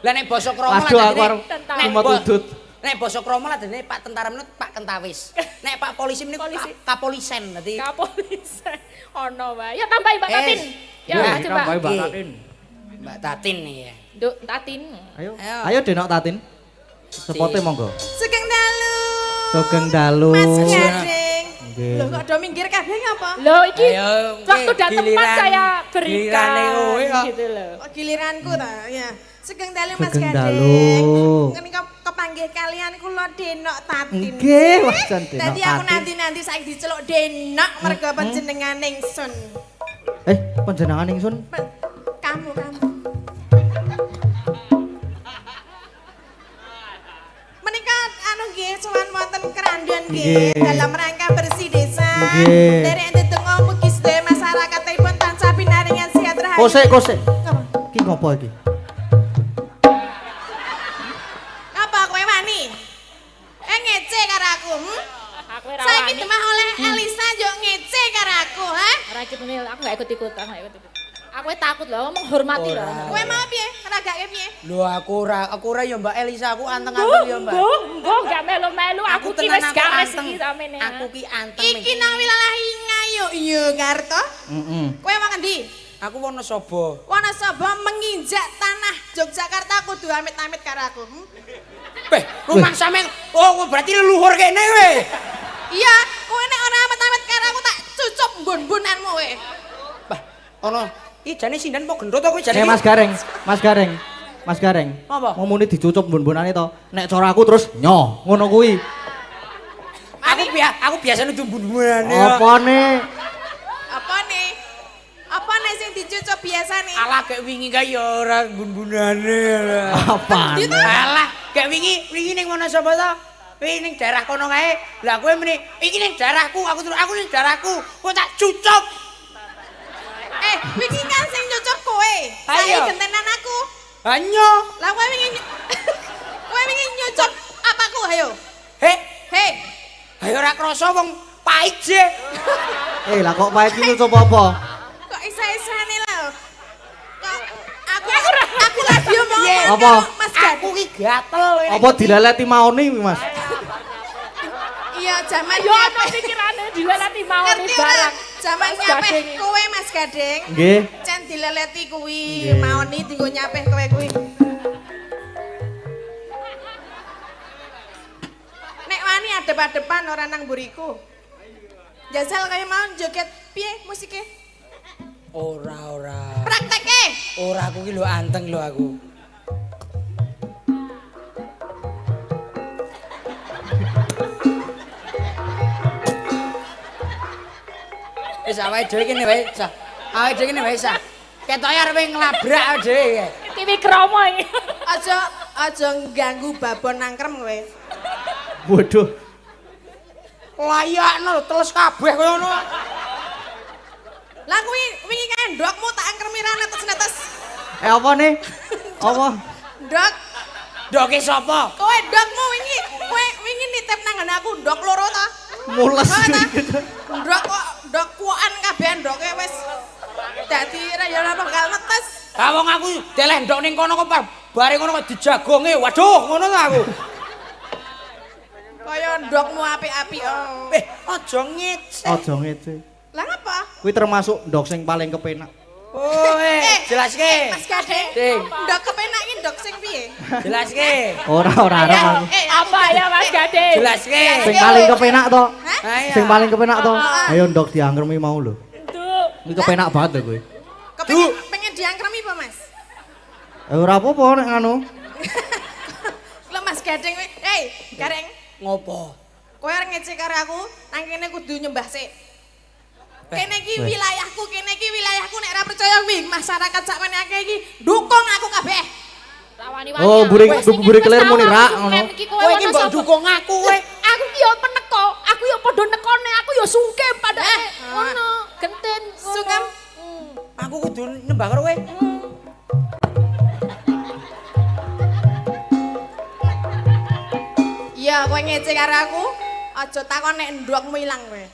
Lah nek basa krama Waduh aku arep Tentara. cuma tudut. Nek basa krama lah dene Pak tentara menika Pak Kentawis. Nek Pak polisi menika Kapolisen dadi. Kapolisen. Ono wae. Ya tambahi Mbak Eh, Tatin. Ya, Nggih, maju Mbak. tambahi Mbak Nggih. Tatin. Mbak Tatin ya. Nduk Tatin. Ayo. Ayo. Ayo Denok Tatin. Sepote monggo. Sugeng dalu. Sugeng dalu. Mas Gading. Nggih. Loh kok do minggir kabeh ngapa? Loh iki Ayo, waktu dan tempat giliran- saya gilirane berikan kowe kok. gitu loh. Kok giliranku ta? Ya. Sugeng dalu Mas Sugeng Gading. dalu. Menika kepanggih kalian kula Denok Tatin. Nggih, Mas Jan Denok Dadi aku Tatin. nanti saiki diceluk Denok mergo panjenengan ingsun. Panjenengan ingsun. Kamu. Menika anu nggih sowan wonten kerandian nggih Nggih. dalam rangka bersih desa. Nggih. Derek ndedonga mugi sedaya masyarakatipun tansah pinaringan sehat rahayu. Kosek. Apa? Ki ngopo iki? Apa kowe wani? Ngece karo aku, Aku ora Saiki wani. demah oleh Elisa yo ngece karo aku, ha? Ora ikut-ikut, aku gak ikut-ikut. Aku takut loh, menghormati loh. Kowe mau piye? Ragake piye? Lho aku ora ya Mbak Elisa, aku anteng-anteng ya Mbak. Mbok gak melu-melu, aku ki tenan, wis aku gak wis anteng. iki samene. Aku ki anteng. Iki nang wilayah Ngayu, iya Karto. Heeh. Kowe mau ngendi? Aku Wonosobo. Wonosobo menginjak tanah Yogyakarta kudu amit-amit karo aku. Rumah sampean oh berarti leluhur kene we. Iya, kowe nek ora amit-amit karo aku tak cucup mbun-mbunanmu kowe. Bah, ono iki jane sindan kok gendut to kowe jane. Mas Gareng. Apa? Ngomongin dicucup bun-bunane to. Nek cara aku terus nyoh, ngono kuwi. Aku biasa nuju bun-bunane. Apane? Apa nih sing dicucup biasane? Alah kayak wingi kae ya ora bun-bunane. Apane? Alah, kayak wingi ning Wonosobo to. Wingi ning daerah kono kae. Lah kowe meni iki ning daerahku, aku ning daerahku. Kowe tak cucup. Wingi kan sing cucup kowe. Ayo. Saiki gentenan aku. Hanyo. Lah kowe wingi nyucup apaku ayo? Heh, Hei, ayo ora krasa wong pahit sih. Lah kok pae iki cucup apa? kok isa-isane lho. Kok aku lagi omong Piye? Apa? Mas Aku Gading. ki gatel. Apa dileleti maoni kuwi, Mas? Iya, zaman Yo ono pikirane dileleti mau nih Ngerti barang. ora? Zaman Mas nyapeh Gading. kowe Mas Gading. Nggih. Cen dileleti kuwi, Nggih. maoni dienggo nyapeh kowe kuwi. Nek wani adep-adepan ora nang mburiku. Jajal kaya mau joget piye musike? Ora. Prakteke. Ora aku ki lho anteng lho aku. Wis awake dhewe kene wae, Sa. Awake dhewe kene wae, Sa. Ketoke arepe nglabrak awake dhewe. TV kromo iki. Aja ganggu babon nangkrem kowe. Waduh. Layakno lho teles kabeh koyo ngono. Lah kuwi wingi kae ndokmu tak angkremi ra netes-netes. Apa nih? Apa? Ndok, Ndoke sapa? kowe ndokmu wingi, kowe wingi nitip nang ngene aku ndok loro ta? Mules. Oh, ta? Ndok kok ndok kuokan kabeh ndoke wis dadi ra ya ora bakal netes. Ha wong aku deleh ndok ning kono kok bare ngono kok dijagonge. Waduh, ngono ta aku. Kaya ndokmu apik-apik. Oh. Aja ngece. Aja ngece. Lah ngapa? Kuwi termasuk ndok sing paling kepenak. Oh, jelaske. Mas Gading. Ding. Ndok kepenak iki ndok sing piye? Jelaske. Ora arep aku. Apa ya Mas Gading? Jelaske. Sing paling kepenak to. Ayo. Sing paling kepenak to. Ayo ndok diangkremi mau lho. Duh. Iki kepenak banget lho kowe. Pengen diangkremi apa, Mas? Ora apa-apa nek ngono. Lah Mas Gading kowe, Gareng, Ngopo? kowe arep ngecek karo aku, nang kene kudu nyembah sik. Kene iki wilayahku, nek ora percaya kuwi masyarakat sakmene akeh iki dukung aku kabeh. Rawani-wani. Oh, buri kelir muni rak ngono. Kowe iki mbok dukung aku kowe. Aku ki yo peneko, aku yo padha nekone, aku yo sungkem padake. Ngono, genten. Sungkem. Aku kudu nembah karo kowe. Iya, kowe ngecek karo aku, aja takon nek ndokmu ilang kowe.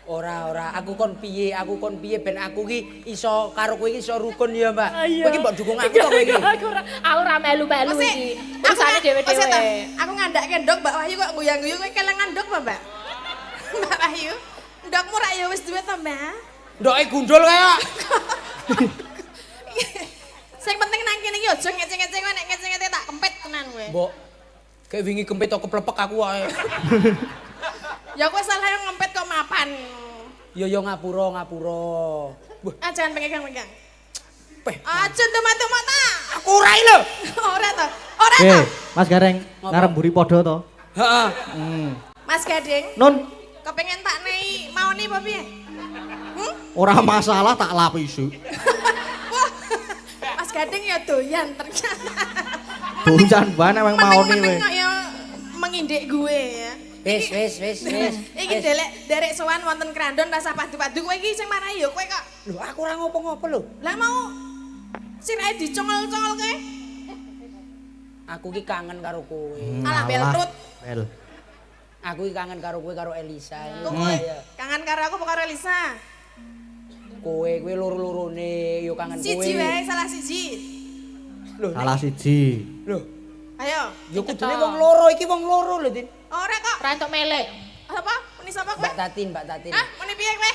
Ora, aku kon piye ben aku ki iso karo kowe iki iso rukun ya, Mbak. Kowe iki mbok dukung aku to kowe iki. Aku ora melu-melu iki. Urusane dhewe-dhewe. Aku ngandake ndok Mbak Wahyu kok guyang-guyu kowe kelengan ndok apa, Mbak? Mbak Wahyu, ndokmu rak ya wis duwe to, Mbak? Ndoke gundul kaya. Sing penting nang kene iki aja ngecek-ngecek kowe nek ngecek-ngecek tak kempit tenan kowe. Mbok kayak wingi kempit kok keplepek aku wae. Ya kowe salah yang ngempet kok mapan. Yo ngapura. Ah jangan pegang-pegang. Peh. Aja temat-temat ta. Aku ora lho. Ora to. Ora to. Mas Gareng, ngarep mburi padha to. Heeh. Mas Gading, Nun, kepengen tak nei mauni apa piye? ora masalah tak lapisi. Wah. Mas Gading ya doyan ternyata. Boncan banget emang mauni Meneng-meneng kowe. kok ya mengindik gue ya. Wis. Iki derek sowan wonten Krandon rasa padu-padu kowe iki sing marahi ya kowe kok. Lho, aku ora ngopo-ngopo lho. Lah mau sirahe dicongol-congolke. Aku ki kangen karo kowe. Alah beltut. Bel. Aku ki kangen karo kowe karo Elisa. Kowe kangen karo aku apa karo Elisa? Kowe loro-lorone yo kangen kowe. Siji wae salah siji. Lho, Salah siji. lho. Ayo. Yo kudune wong loro iki wong loro lho, Din. Ora kok. Ora entuk melek. Apa? Muni sapa kowe? Mbak Tatin. Hah? Muni piye kowe?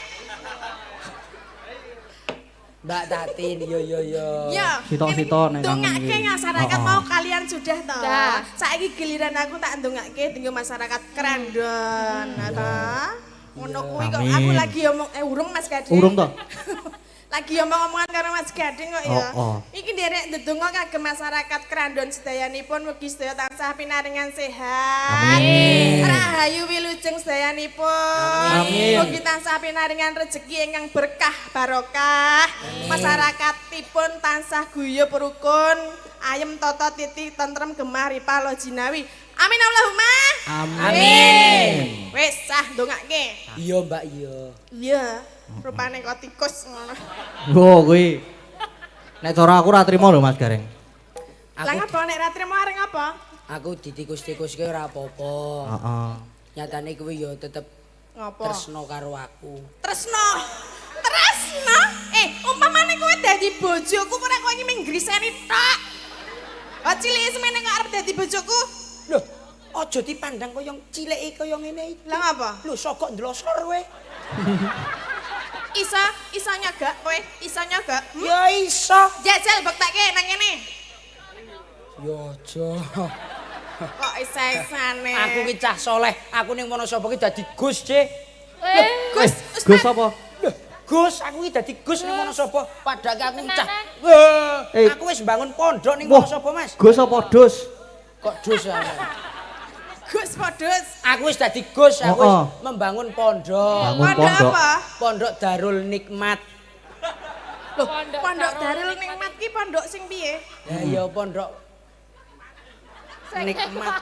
Mbak Tatin, yo. Ya. Sito-sito nek kangen Ndongake iki. masyarakat mau kalian sudah toh. Dah. Saiki giliran aku tak ndongake tinggal masyarakat Krandon, toh. Ngono kuwi kok Amin. aku lagi ngomong urung Mas Gading. Urung to? Lagi omong-omongan karo Mas Gading kok ya. Oh. Iki nderek ndedonga kagem masyarakat Krandon sedayanipun mugi sedaya tansah pinaringan sehat. Amin. Rahayu wilujeng sedayanipun. Amin. Mugi tansah pinaringan rezeki ingkang berkah barokah. Masyarakatipun tansah guyub rukun, ayem tata titi tentrem gemah ripah jinawi. Amin Allahumma. Amin. Wis sah ndongake. Iya, Mbak, iya. Iya, rupane kok tikus ngono. Wo kuwi. Nek cara aku ora trimo lho Mas Gareng. Lah ngapa nek ra trimo areng apa? Aku ditikus-tikus ki ora apa-apa. Heeh. Nyatane kuwi yo tetep Ngopo? tresno karo aku. Tresno. Tresno? Umpamane kowe dadi bojoku ora kowe iki ming griseni tok. Oh cilik semene kok arep dadi bojoku? Lho, aja dipandang kaya cileke kaya ngene iki. Lah ngapa? Lho, sokok ndelosor kowe. Isa nyagak kowe, isa nyagak. Ya iso. Jajal bektekke nang kene. Ya aja. Kok isa-isane. Aku ki cah soleh, aku ning Wonosobo ki dadi Gus, Cik. Gus, Gus apa? Lho, Gus, aku ki dadi Gus ning Wonosobo, padake aku cah. Aku wis bangun pondok ning Wonosobo, Mas. Gus apa dus? Kok dus ya? Gus podus. Aku wis dadi Gus, aku wis Oh. membangun pondok. Bangun Pondok pondok. apa? Pondok Darul Nikmat. Loh, pondok Darul Nikmat ki pondok sing piye? Ya iya pondok Sing nikmat.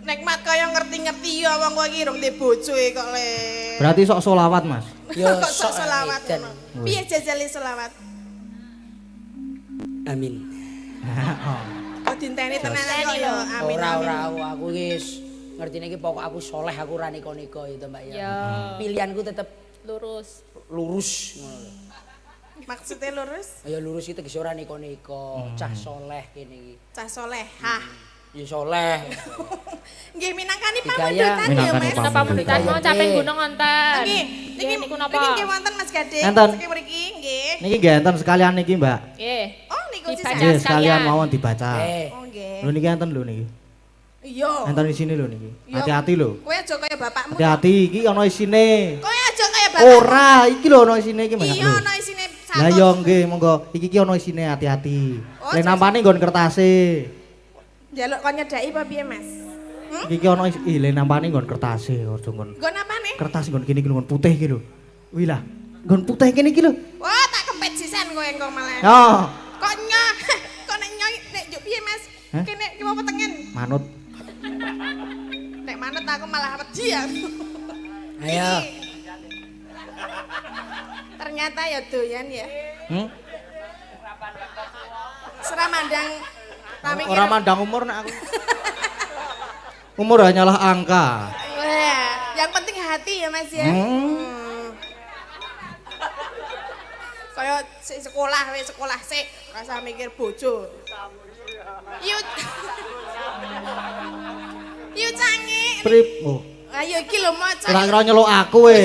Nikmat kaya ngerti-ngerti ya wong kowe iki rung ndek bojo kok le. Berarti sok solawat, Mas. Ya Kok sok selawat dan ngono. Piye jajale selawat? amin. Kok dinteni tenan kok ya amin. Ora aku iki ngertine iki pokok aku soleh aku ora nika-nika itu Mbak ya. Ya. Pilihanku tetep Lurus. lurus ngono lho. Maksudnya lurus? Ya lurus iki tegese ora nika-nika, cah soleh kene iki. Cah soleh. Hah. Ya soleh. Nggih minangkani Digaya. pamundutan ya Minangkani Mas. Napa pamuritan mau capek gunung wonten? Nggih. Niki niku napa? Niki nggih wonten Mas Gading. Enten. Niki mriki nggih. Niki nggih enten sekalian niki, Mbak. Nggih. Oh niku Dibaca. sisan. Nggih, sekalian. sekalian mawon dibaca. Oh nggih. Lho niki enten lho niki. Iya. Enten isine lho niki. Iya. Hati-hati lho. Kowe aja kaya bapakmu. Hati-hati iki ana isine. Kowe aja kaya bapakmu. Ora, iki lho ana isine iki, Mas. Iya Lho. ana isine Lah yo nggih, monggo. Iki ana isine hati-hati. Oh, Lek nampane nggon kertase. Njaluk kon nyedaki apa piye Mas? Iki ana lek nampane nggon kertase, aja nggon Nggon apane? kertas nggon kene iki nggon putih iki lho. Wih lah, nggon putih kene iki lho. Wah, tak kempet sisan kowe engko malah. Yo, Kok nyoy, kok nek nyoy nek juk piye Mas? Hah? Kene ki mau petengen. manut. Nek manut aku malah wedi ya. Ayo. Ternyata ya doyan ya. Seramandang kami Ora mandang umur nek aku. Umur hanyalah angka. Wah, yang penting hati ya Mas ya. Kaya sik sekolah wis sekolah sik, ora usah mikir bojo. Yuk. Yuk canggih. Prip. Oh, Ayo iki lho maca. kira-kira nyeluk aku we.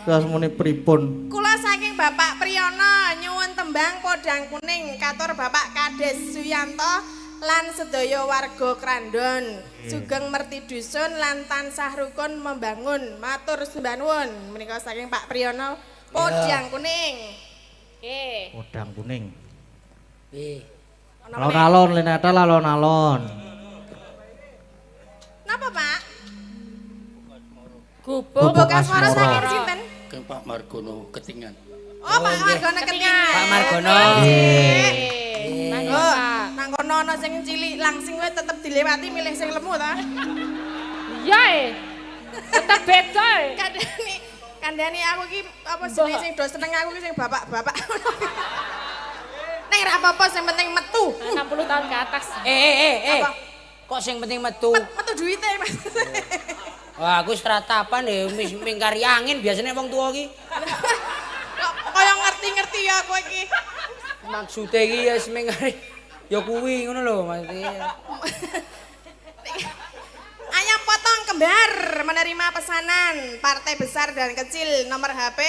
Terus muni pripun? Kula saking Bapak Priyono nyuwun tembang podang kuning katur Bapak Kades Suyanto lan sedaya warga Krandon sugeng merti dusun lan tansah rukun membangun matur sembah nuwun menika saking Pak Priyono podang kuning. Nggih. Podang kuning. Piye? Ana meneh. Alon-alon lenetel alon-alon. Napa Pak? Gubuk. Bubuk asmara saking sinten? Kang Pak Margono Ketingan. Oh Pak Margono Ketingan. Pak Margono. Nggih. Mangga, Oh, Pak. nang kono ana sing cilik langsing wae tetep dilewati milih sing lemu ta. Iya, tetep beda. Kandhani aku ki apa jenenge sing do seneng aku ki sing bapak-bapak. Nek ora apa-apa sing penting metu. 60 tahun ke atas. Apa? Kok sing penting metu? Metu duwite Mas. Wah, aku stratapan deh, mingkari angin biasanya wong tua ki. Kok kaya ngerti-ngerti ya kowe iki. Maksudnya ki ya mingkari ya kuwi ngono lho maksudnya. Ayam potong kembar menerima pesanan partai besar dan kecil nomor HP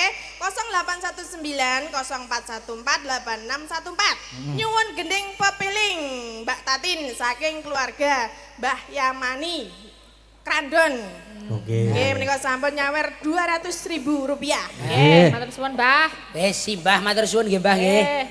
081904148614. Nyuwun gending pepiling Mbak Tatin saking keluarga Mbah Yamani Krandon. Oke. Nggih menika sampun nyawer Rp200.000. Nggih, matur suwun, Mbah. Wes si Mbah matur suwun nggih Mbah nggih. Nggih.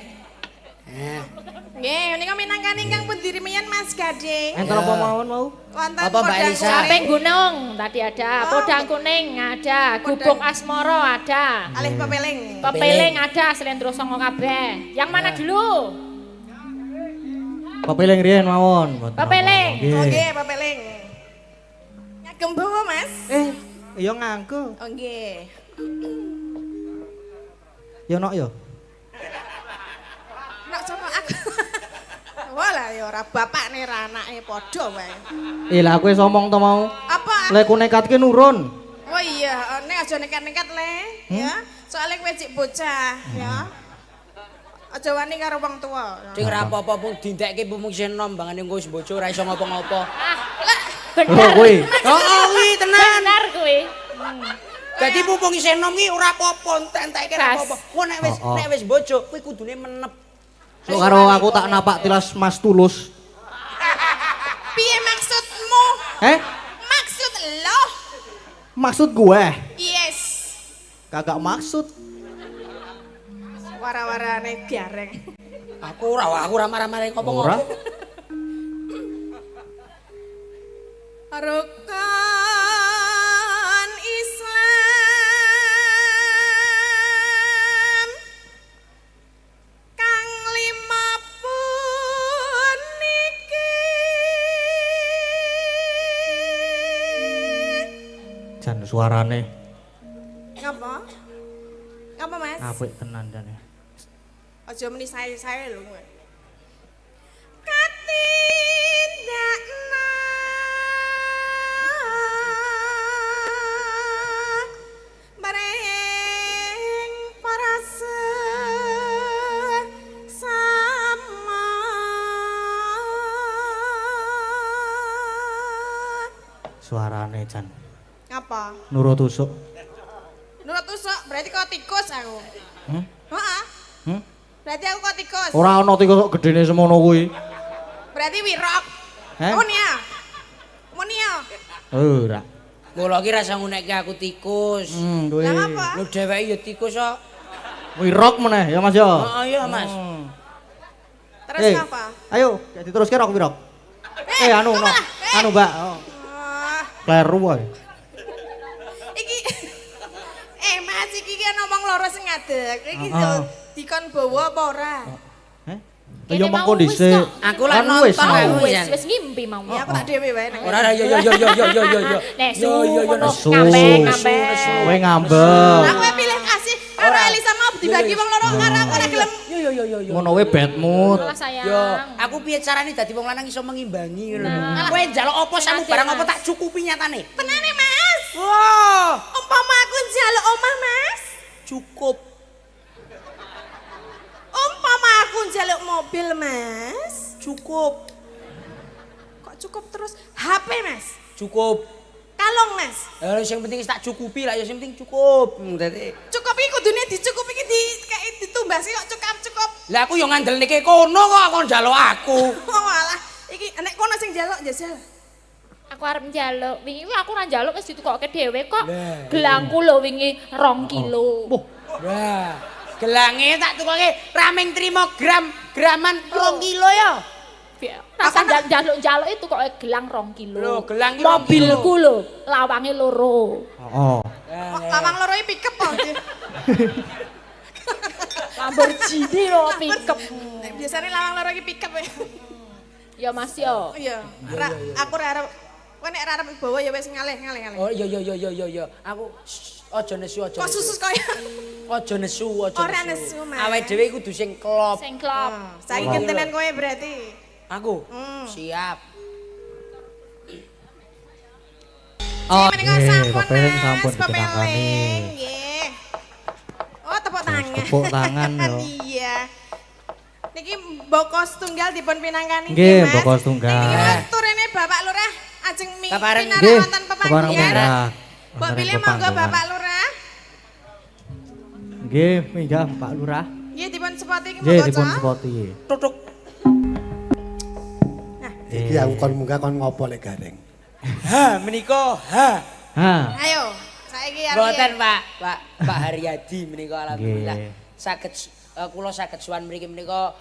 Nah, Nggih menika minangkani ingkang pundi rimeyan Mas Gading. Entar apa mawon mau? Wonten Apa, Mbak podang Elisa? kuning. Samping gunung tadi ada, Oh. podang kuning ada, gubuk asmoro ada. Alih pepiling. Pepeling ada, selendro songo kabeh. Yang mana dulu? Pepiling riyen mawon. Mboten Pepiling. apa-apa. Oh Nggih. nggih pepiling. Nyagem bawa Mas. Iya nganggo. Oh nggih. Ya nok ya. Nak sapa aku. Walah ya ora bapakne ra anake padha wae. Lah aku wis omong to mau. Apa? Lek ku nekatke nurun. Oh iya, nek aja nekat-nekat le, ya. Soale kowe cik bocah, ya. Aja wani karo wong tuwa. sing ra apa-apa pun dintekke pemung senom bangane engko wis bojo ora iso ngopo-ngopo. Oh Bener. kuwi. Oh kuwi tenan. Bener kuwi. Dadi mumpung isih enom ki ora apa-apa, entek-entekke ora Gas. apa-apa. Kok Oh, oh. nek wis bojo kuwi kudune menep. So karo aku tak napak tilas Mas Tulus. Piye maksudmu? Maksud lo? Maksud gue? Yes. Kagak maksud. Wara-warane gareng. Aku ora marah-marah Ora. ngopo-ngopo. Rukun Islam kang lima puniki Jan suarane Ngapa? Ngapa, Mas? apik tenan jane. Aja meni sae-sae lho. Katindakna bareng parase sama Suarane Jan Ngapa? nurut tusuk. Nurut tusuk berarti kok tikus aku. Heeh. Berarti aku kok tikus. Ora ana tikus kok gedene semono kuwi. Berarti wirok. Heh? Mun ya. Mun ya. Ora. Mula ki rasa ngunekke aku tikus. Kuwi. Lah ngapa? Lho dheweke ya tikus kok. Wirok meneh ya Mas ya. Heeh iya Mas. Terus ngapa? Ayo, jadi teruske rok wirok. Anu no. Anu Mbak. Oh. Ah, Kleru wae. iki Mas iki ki ngomong loro sing ngadeg. Iki dikon bawa apa ora? Heh? Kene Ya mau mongko wis dhisik. kok. Aku lah Kan wis, nonton mau. aku ya. Wis ngimpi mau. Ya aku tak dhewe wae nang. Ora yo. Nesu, ngono nesu. ngambek. Kowe ngambek. Aku pilih kasih karo Elisa mau dibagi wong loro karo aku ora gelem. Yo. Ngono wae bad mood. Alah sayang. Yo, aku piye carane dadi wong lanang iso mengimbangi ngono. Nah. Kowe njaluk apa samu barang apa Mas. tak cukupi nyatane. Tenane Mas. Wah, Umpama aku njaluk omah Mas. cukup. Umpama aku njaluk mobil Mas. Cukup. Kok cukup terus HP Mas. Cukup. Kalung Mas. Sing penting wis tak cukupi lah ya sing penting cukup. Dadi Cukup iki kudune dicukupi iki kayak ditumbasi kok cukup. lah aku yo ngandelne ke kono kok kon njaluk aku. Oh alah, iki nek kono sing njaluk njajal. Aku arep njaluk. Wingi kuwi aku ora njaluk wis ditukokke dhewe kok. Lah. Gelangku lho wingi 2 kilo. Wah, gelange tak tukoke raming trimo graman 2 kilo ya. Rasa njaluk-njaluk itu kok gelang 2 kilo. Lho, gelang ki 2 Mobilku lho, lawange loro. Heeh. Kok lawang loro iki pick up kok. Lamborghini lho pickup. Nek biasane lawang loro iki pick up ya. Ya Mas yo. Iya. Aku ora arep kowe nek ora arep bawa ya wis ngalih. Oh iya. Aku aja nesu. Kok susus kaya. Aja nesu. Ora nesu, Mas. Awake dhewe kudu sing klop. Sing klop. Saiki gentenen kowe berarti. Aku siap. Oh, Menika nggih, sampun kepeling Mas, sampun kepeling. dikenangani. Nggih. Oh, tepuk tangan. Tepuk tangan yo. Iya. Niki bokos tunggal dipun pinangkani Nggih, Mas. bokos tunggal. Niki mas turene Bapak Lurah ajeng Kepareng. pinara Nggih, wonten kepareng pepanggihan. pindah. Mbok Wonten pilih monggo pepanggihan. Bapak Lurah. Nggih, minggah Pak Lurah. Nggih dipun sepoti iki Nggih, monggo. dipun Cok. sepoti. Tutuk. Iki aku kon munggah kon ngopo lek gareng. Ha, menika ha. Ha. Ayo, saiki arep. Mboten, Pak Haryadi menika alhamdulillah Nggih. saged kula saged suwan mriki menika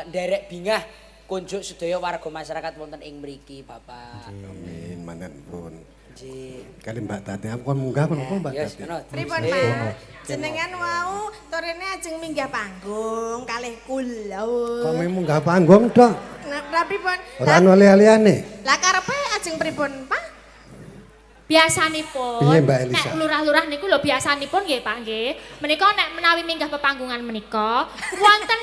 nderek bingah kunjuk sedaya warga masyarakat wonten ing mriki, Bapak. Amin, manten pun. Nggih. Kali Mbak Tati, aku kon munggah kon opo Mbak Yes, Tati? ngono. Pripun, Mas? Jenengan wau turene ajeng minggah panggung kalih kula. Kok mung munggah panggung tok? Nah, pripun? Ora ono liya-liyane. Lah karepe ajeng pripun, Pak? Biasanipun, Piye, Mbak Elisa? nek lurah-lurah niku lho biasanipun nggih Pak nggih. Menika nek menawi minggah pepanggungan menika wonten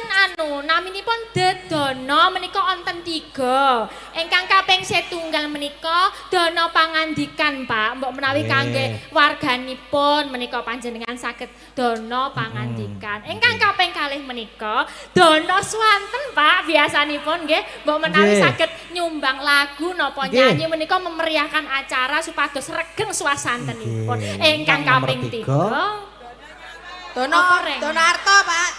naminipun dedana menika wonten 3. Ingkang kaping 1 menika dana pangandikan Pak. Mbok menawi kangge warganipun menika panjenengan saged dana pangandikan. Ingkang kaping 2 menika dana swanten Pak biasanipun nggih. Mbok menawi Nggih. saged nyumbang lagu napa Nggih. nyanyi menika memeriahkan acara supados regeng swasantenipun. Nggih. Ingkang Nomor kaping 3 3. Dono Apa, Reng? Dono Arto, Pak.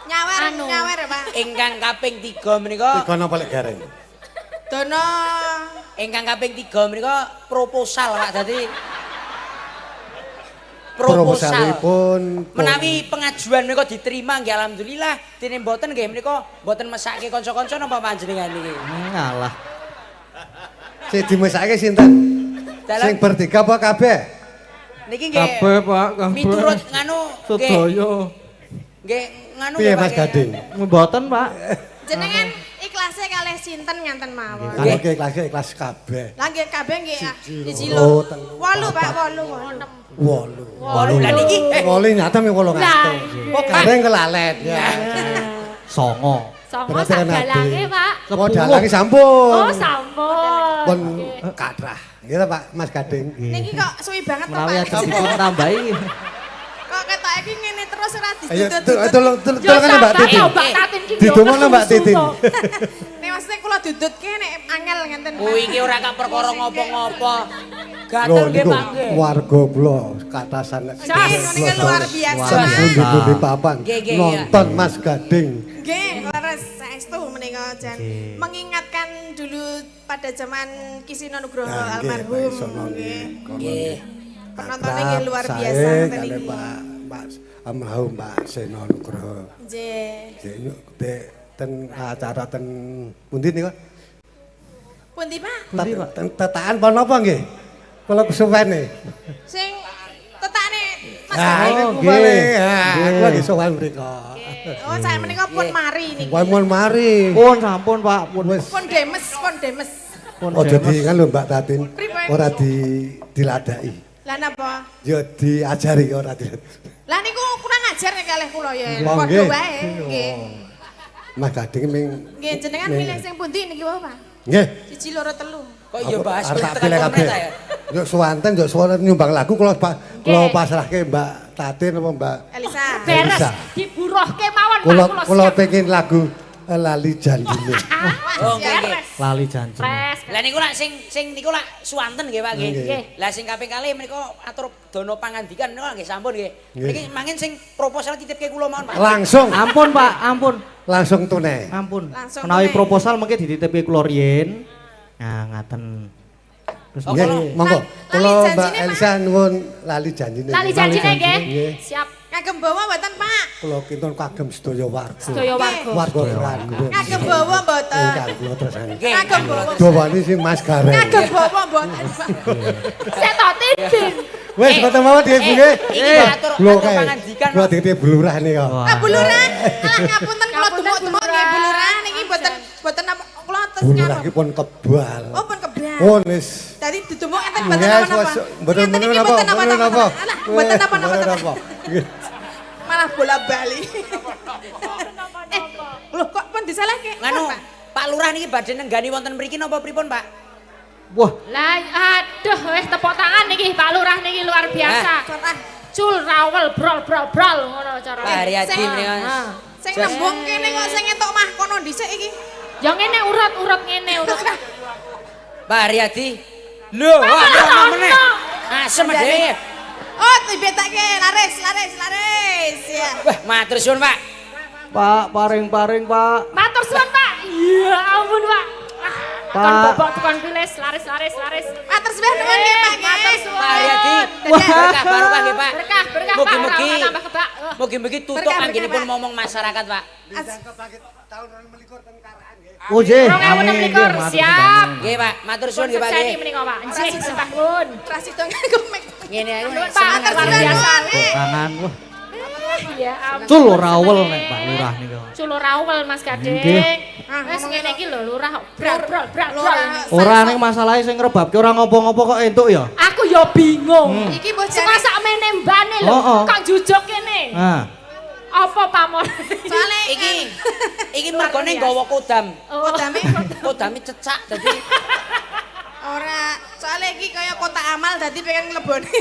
Nyawer, Anu. nyawer, Pak. Ingkang kaping 3 menika Iki kon opo lek gareng? Dono ingkang kaping 3 menika proposal, Pak. Dadi Proposalipun menawi pengajuan menika diterima nggih alhamdulillah. Dene mboten nggih menika mboten mesake kanca-kanca napa panjenengan niki. Ngalah. sing dimesake sinten? Dalam Sing bertiga apa kabeh? niki nggih Kabeh Pak, kabeh. miturut nganu nggih Sedaya. nggih nganu Piye nggih, Pak, Mas nggih. Gading? Mboten Pak. jenengan ikhlas ikhlasnya kalih sinten nganten mawon. Kalau ke ikhlas kabeh. Lah nggih kabeh nggih siji loro, loro. telu, 8 Pak, 8. 8. Lah niki Wolu nyata mi 8. Kok gareng kelalet ya. Songo. Songo Berarti sak kan dalange, ade. Pak. Oh dalange sampun. Oh, sampun. Pun kathah. Nggih Pak Mas Gading. Niki kok suwi banget to Menawi Pak. ada dipun tambahi. Kok ketok iki ngene terus ora Ayo didudut. tolong kan Mbak Titin. Mbak Tatin ki. Didomono Mbak Titin. Nek maksudnya kula dudutke nek angel ngenten. Pak. kuwi iki ora kak perkara ngopo-ngopo. Lho Gatel nggih niku Pak nggih. warga kula katasan Niki luar biasa. Pundi-pundi papan Nggih, nggih, nonton Mas Gading. Nggih, leres saestu menika jan mengingatkan dulu pada zaman Kisino Nugroho almarhum. Nggih. Nggih. Penontonnya nggih luar biasa Saya ngeten kali iki. Pak almarhum Pak Seno Nugroho. Nggih. Ten acara ten pundi niku? Pundi Pak? Ten tetakan apa napa nggih? Kula kesuwene. Sing tetakne Mas Ah, Gading. niku nggih. bali. Kula nggih sowan mriko. Oh, saya menika pun mari niki. Wae mun mari. Pun sampun Pak, pun Wis Pun demes, pun demes. pun aja demes. diingan lho Mbak Tatin. Pripun? Ora diladaki. Lah napa? Ya diajari ora diladaki. Lah niku kurang ajar nek kalih kula ya. Monggo. Padha wae. Nggih. Mas Gading ming Nggih jenengan milih sing pundi niki wae, Pak? nggih. Siji loro telu. Kok ya bahas Arep kuwi tak tekan pilih kabeh. pemerintah ya. Yo suwanten yo suara nyumbang lagu kula pasrahke Mbak Tatin apa Mbak Elisa. Beres Bisa. diburuhke mawon kula Pak kula siap. pengen lagu Lali Janjine. Oh nggih nggih. Beres. Lali janji. Pres. Lah niku lak sing niku lak suwanten nggih Pak nggih. Nggih. Lah sing kaping kalih menika atur dana pangandikan niku nggih sampun nggih. Nggih. Niki mangin sing proposal titipke kula mawon Pak. Langsung Ampun Pak, ampun. langsung tunai. Ampun. Langsung Menawi tunai. proposal mungkin dititipi kula riyin. Nah, ngaten. Terus Oh, Nggih, kalau- monggo. Lali Kula Mbak janjine, Pak. Elsa nuwun Lali Janjine. Lali janjine nggih. Nggih. Siap. Ngagem bawa mboten, Pak? Kula kinten kagem sedaya warga. Sedaya warga. Warga Ranggung. Ngagem bawa mboten? Ingkang kula tersani. Nggih. Ngagem bawa. Dawane sing Mas Gareng. Ngagem bawa mboten, Pak? Saya tak titin. Wes mboten mawon nggih Bu nggih. Iki atur Kula atur kae. pangandikan. Kula dite blurah nika. Ah, Bu Lurah. Alah ngapunten kula Ngapunten, dumuk-dumuk Bu nggih Bu Lurah. Lurah niki mboten apa kula tes Bu Lurah ngapunten. iki pun kebal. Oh, pun kebal. Pun wis Dadi didumuk enten mboten Yes, apa-apa. mboten Ngeten iki napa, mboten mboten apa-apa. napa. Alah, mboten apa-apa. Mboten tenan. napa. Nggih. Malah bola-bali. Lho kok pun disalahke? Nganu Pak? Pak Lurah niki badhe nenggani wonten mriki napa pripun Pak? wah, Lah aduh wis tepuk tangan niki Pak Lurah niki luar biasa. Corah. Cul rawel brol brol brol ngono cara. Pak Haryadi Sing- menika. Sing nembung kene kok sing entuk mah kono dhisik iki. Ya ngene urut-urut ngene urut. Pak Haryadi. Lho, wah ono meneh. Asem dhewe. Oh, dibetake laris. Ya. Wah, matur suwun Pak. Pak, paring-paring Pak. Matur suwun Pak. Iya ampun Pak. Pak. Kon bobok tukon tulis laris. Matur sembah nuwun nggih, Pak. nggih. Matur suwun. Pak Haryadi. Wah. Berkah barokah nggih Pak. Berkah Pak. Mugi-mugi. Ora tambah kebak. Mugi-mugi tutuk Berkah, anggenipun Pak. momong masyarakat Pak. Oh, nggih. 2026 siap. Nggih Pak, matur suwun nggih Pak Sukses nggih. menika Pak. Nggih sembah nuwun. Trasi dong gemik. Ngene ae Nuwun, Pak. seneng Luar aku. biasa. Tangan wah. Ya ampun. Cul rawel nek Pak Lurah niku. Culo rawel Mas Gading. Nggih. Wes ngene iki lho lurah brol brol brol. Lurah. Ora ning masalahe sing ngrebabke ora ngopo-ngopo kok entuk ya. Aku ya bingung. Iki mbok Sing jane masak mene mbane lho, Oh, oh. kok jujuk kene. Nah, Apa pamor? soalnya Iki mergone nggawa kodam. Oh. kodame Kodame cecak dadi ora soalnya iki kaya kotak amal dadi pengen ngleboni.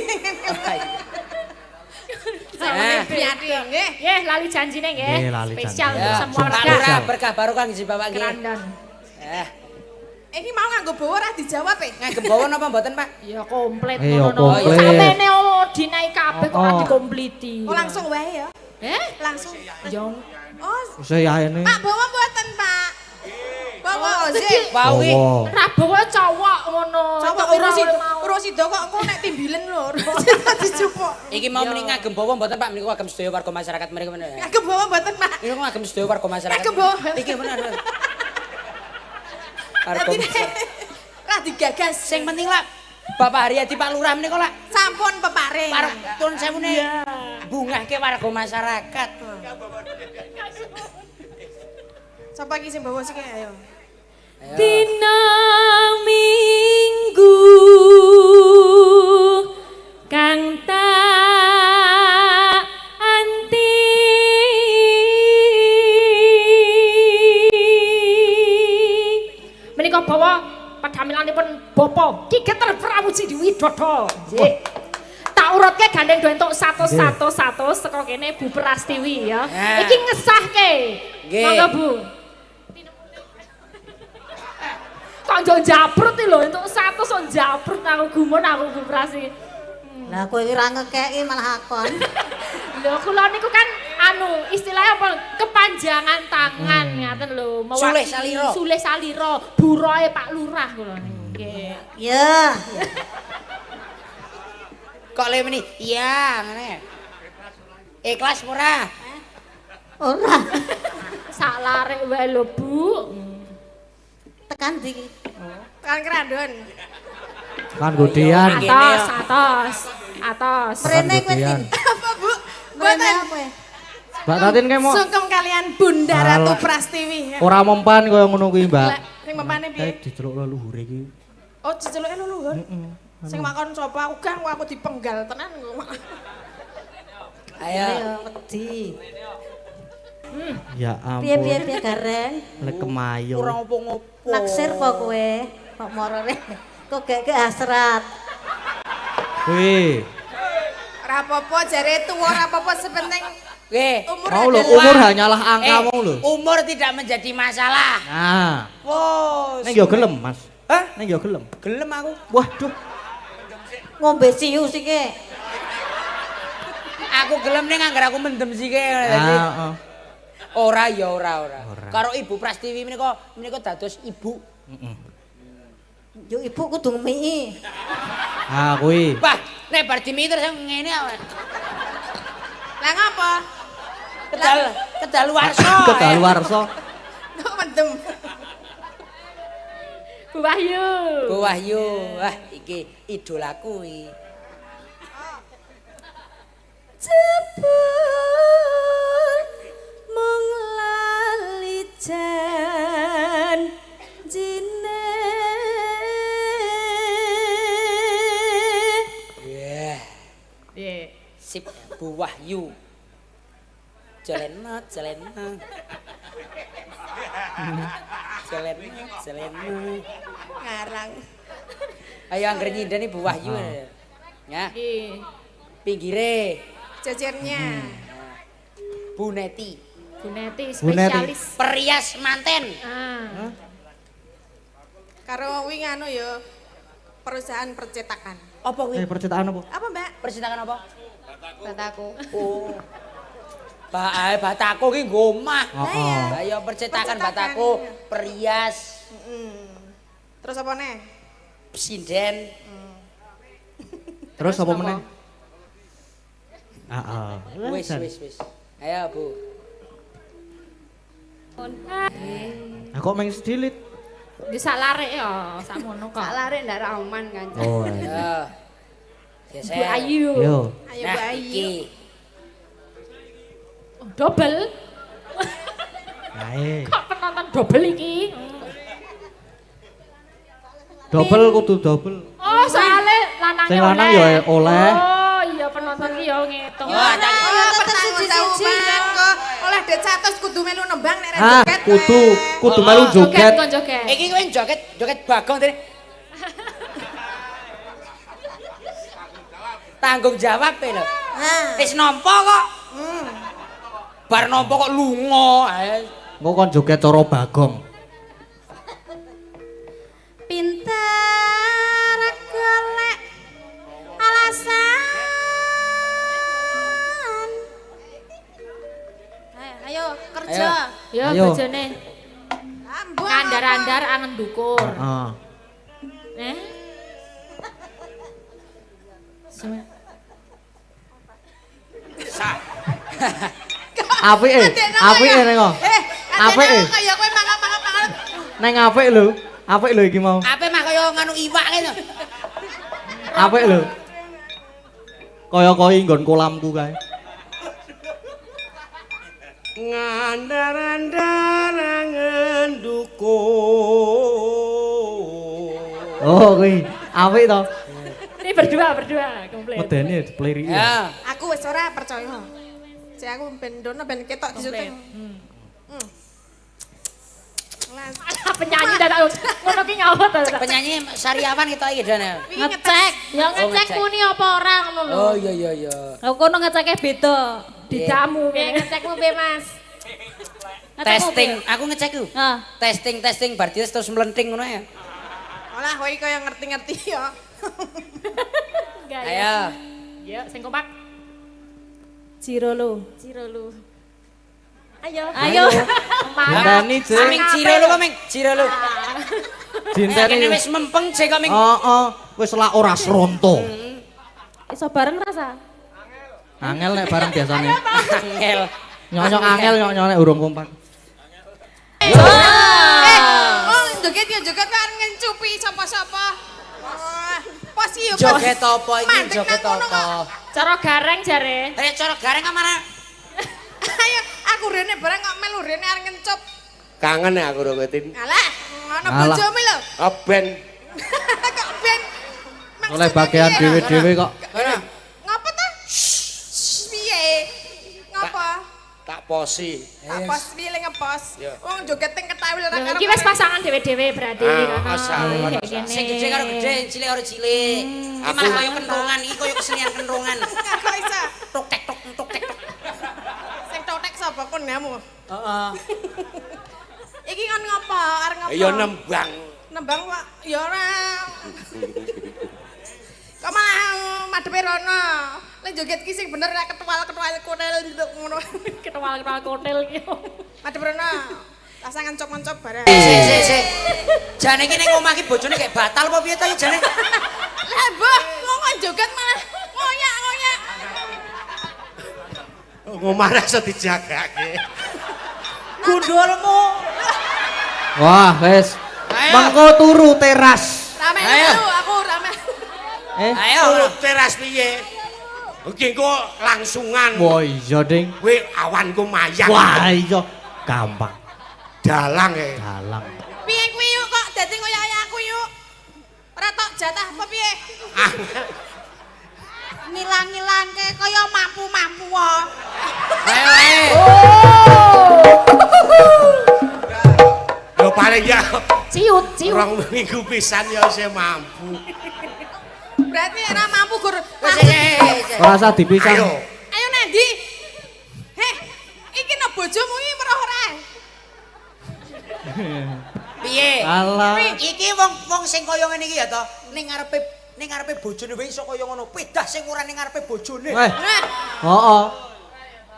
Nah. Biati nggih. Nggih, lali janjine nggih. Nggih, lali Spesial janji. untuk Ya, semua Pak warga. Lurah berkah barokah nggih Bapak nggih. Kerandan. Eh, Iki mau nganggo bawa ora dijawab e. ngagem bawon apa mboten Pak? Ya komplit Iya, ngono. komplit. Samene dinai kabeh kok ora Oh. dikompliti. Oh langsung wae ya. Langsung. Ya. Oh, saya ini. Pak bawa mboten, Pak. Bawa sik. Wau iki Oh. Ra bawa cowok ngono. Coba Tapi urusi rawel mau. urusi do kok engko nek timbilen lho. Dicupuk. iki mau mending ngagem bawon mboten Pak menika ngagem sedaya warga masyarakat mriki bener. Ngagem bawa mboten, Pak. Niku ngagem sedaya warga masyarakat. Ngagem bawon. Iki bener. Warga Dadi masyarakat. ra digagas. Sing penting lah Bapak Haryadi Pak Lurah menika lah Sampun peparing. para tun sewune bungahke warga masyarakat. Sapa iki sing bawa sik ayo. Dina Minggu kang tak anti menika bawa padamilanipun Bapa Ki Geter Pramuji Widodo. Nggih. Tak urutke gandeng do entuk 100 saka kene Bu Prastiwi ya. Iki ngesahke. Nggih. Monggo Bu. Kok njo jabrut iki lho entuk 100 kok jabrut aku gumun aku Bu Prastiwi. Lah kowe iki ra ngekeki malah akon. Lho kula niku kan anu istilahnya apa kepanjangan tangan ngaten lho Sulih salira. Sulih salira buroe Pak Lurah kula niku. Nggih. Ya. Kok le meni? Iya, ngene. Ikhlas ora? Ora. Sak larik wae lho Bu. Tekan ndi? Tekan Krandon. Kan godean. Atas. Mrene kowe Godean. Apa Bu? Mrene Mboten. apa? Mbak Tatin kayak mau Sungkem kalian Bunda Ratu Alah. Prastiwi. ya. ora mempan kaya ngono kuwi, Mbak. Lek sing mempane piye? Diceluk leluhure iki. Oh, diceluke leluhur. Sing makon sapa? Aku gang aku dipenggal tenan kok. Ayo. Ayo wedi. Ya Piye-piye ampun. piye gareng? Lek kemayo. Ora opo-opo. Naksir apa kowe? Kok morone? Kok gek hasrat. Wih, Ora apa-apa jare tuwa ora apa-apa sepenting Nggih. umur mau lho adalah- umur hanyalah angka mau lho. Umur tidak menjadi masalah. Nah, Wos. ning yo gelem, Mas. Hah? Ning yo gelem. Gelem aku. Waduh, Ngombe siu sike. Aku gelem ning anggar aku mendem sike. heeh. Ora ya ora. Ora. Karo Ibu Prastiwi menika dados ibu. Yo ibu kudu ngemiki. Ah, kuwi. Wah, nek bar dimi terus ngene awak. Lah ngapa? Kedaluwarsa. Kedaluwarsa. Kok mendem. Bu Wahyu. Bu Wahyu. Wah, iki idolaku iki. Jebul mung lali janjine. Yeah. Nggih. Sip Bu Wahyu. Jalenna. Jalenna. Ngarang. Ayo angger nyindeni Bu Wahyu. Ya, Nggih. pinggire Jajarnya. Bu Neti. Bu Neti Bu Neti. spesialis. Perias manten. Ah. Karo wingi anu ya perusahaan percetakan. Apa kuwi? Percetakan apa? Apa, Mbak? Percetakan apa? Bataku. Oh. Bataku ki nggo omah. Heeh. Lah ya percetakan Percetakan. bataku, perias, Terus apa nih? sinden. Terus apa meneh? Heeh. Wis. Ayo, Bu. Aku meng sedilit. Di sak larik ya, sakmono kok. Sak lari ndak ra aman kan. Oh. Ayo. Bu Geser. Ayu. Yo. Ayo Nah, Bu Ayu. iki. Oh, double. Ae. Kok penonton double iki? Double kudu double. Oh, soalnya lanangnya Sing lanang ya oleh. Oh, iya penonton ki ya ngitung. Wah, tak- Oh, pertanggung jawaban kok oleh det 100 kudu melu nembang nek ra Ah, joget. kudu melu joget. Kon joget. Iki kowe joget bagong tadi. Tanggung jawab e lho. Nah, Wis nampa kok. Bar nampa kok lunga. Engko kon joget cara bagong. pinter golek alasan. Ayo kerja. Ya Ayo. bojone Ambo. ngandar-andar angen dukur. Heeh. Eh? Apike, apike ning kok. Apike. Kaya kowe mangan-mangan. Neng apik lho. Apik lho iki mau. Ape mah kaya nganu iwak ngene. Apik lho. Kaya koi nggon kolamku kae. Ngandar-andar angen dukur Oh, kuwi. Apik to. Ini berdua komplit. Medeni dipeliriki. Ya. Aku wis ora percaya. Cek aku ben dono ben ketok di syuting. Alah penyanyi dah tak ngono ki ngawat ta. Penyanyi Sariawan kita iki Dana. Ngecek, ya ngecek ngecek. muni apa ora ngono lho. Oh iya. Lah kono ngeceke beda. Didamu Kayak kene. ngecekmu piye, Mas? Testing, aku ngecek ku. Heeh. Testing berarti terus melenting ngono ya. Olah kowe kaya ngerti-ngerti ya. Enggak ya. Ayo. Ya, sing kompak. Ciro lu. Ayo. Dinteni, Cik. Aming Ciro lu kok, Ming. Ciro lu. Dinteni. Kene wis mempeng Cik kok, Ming. Heeh, wis lak ora sronto. Iso bareng rasa? Angel nek bareng biasane. Angel. Nyonyok angel nyonyok nek urung kompak. Oh, joget ya joget kan ngencupi sapa-sapa. Pas iya pas. Joget apa iki? Mandek Joget nang kono apa? Cara gareng jare. Ayo cara gareng kamana? Ayo, aku rene bareng kok melu rene arep ngencup. Kangen ya aku rogetin. Alah, ngono Alah. bojomu lho. Ben Kok ben Oleh bagian dhewe-dhewe kok. Mana? Ngapa ta? Piye? Ngapa? tak posi. Tak pos piye le ngepos. Ya. Wong joget teng ketawil ora Lho, karo. iki wis pasangan dhewe-dhewe berarti Ah, kono. asal. Kayak gini. Sing gede karo gede, cilik karo cilik. Iki malah koyo kentongan, iki koyo kesenian kentongan. Kok iso? Tok tek. Sing totek sapa kon kamu? Heeh. Iki kon ngapa? Arep ngapa? Ya nembang. Nembang kok ya ora. Kok malah madhepe rono. Lek joget ki sing bener nek ketwal-ketwal kotel ngono. Ketwal-ketwal kotel iki. Madhep rono. Rasa ngancop-ngancop bareng. Sik. Jane iki ning omah ki bojone kayak batal apa piye to ya jane? Lah mbah, ngomong joget malah ngoyak-ngoyak. Ngomah rasa dijagake. Gundulmu. Wah, wis. Ayo. Mengko turu teras. Rame Ayo. lu, aku rame. Ayo. Turut teras piye? Iki engko langsungan. Wah, iya, Ding. Kowe awanku mayang. Wah, iya. Gampang. Dalang e. Dalang. Piye kuwi yuk kok dadi ngoyak-ngoyak aku yuk. Ora tok jatah apa piye? Ngilang-ngilangke kaya mampu-mampu wae. Ayo. Yo paling ya Ciut. rong minggu pisan ya saya mampu. Berarti ora mampu gur. Wis. Ora usah dipisah. Ayo. Ayo Nendi. Heh, iki no bojomu iki weruh ora? Piye? Alah. Iki wong sing kaya ngene iki ya to, ning ngarepe bojone wae iso kaya ngono. Pedah sing ora ning ngarepe bojone. Weh. Nah, Heeh.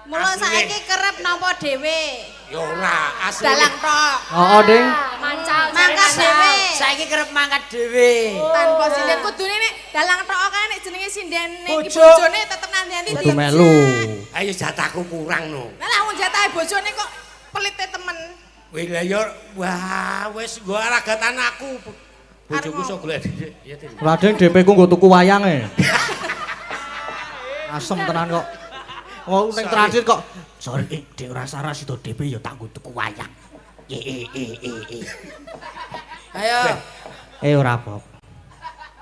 Mula saiki kerep nampa dhewe. Ya ora, asli. Dalang tok. Heeh, Ding. Mancal Mangkat dhewe. Saiki kerep mangkat dhewe. tanpa sinden kudune nek dalang tok kae nek jenenge sinden iki Bojo. bojone tetep nanti-nanti Kudu melu. Ayo jatahku kurang no. Lah wong jatahe bojone kok pelite temen. Wih lah ya, wah wis gua ragatan aku. Bojoku iso golek dhisik. Ya, Tin. Raden DP ku nggo tuku wayange. Asem tenan kok. Oh, ning transit kok. Sorry, Dek ora saras itu DP ya tak nggo tuku wayang. Ayo. Ora apa.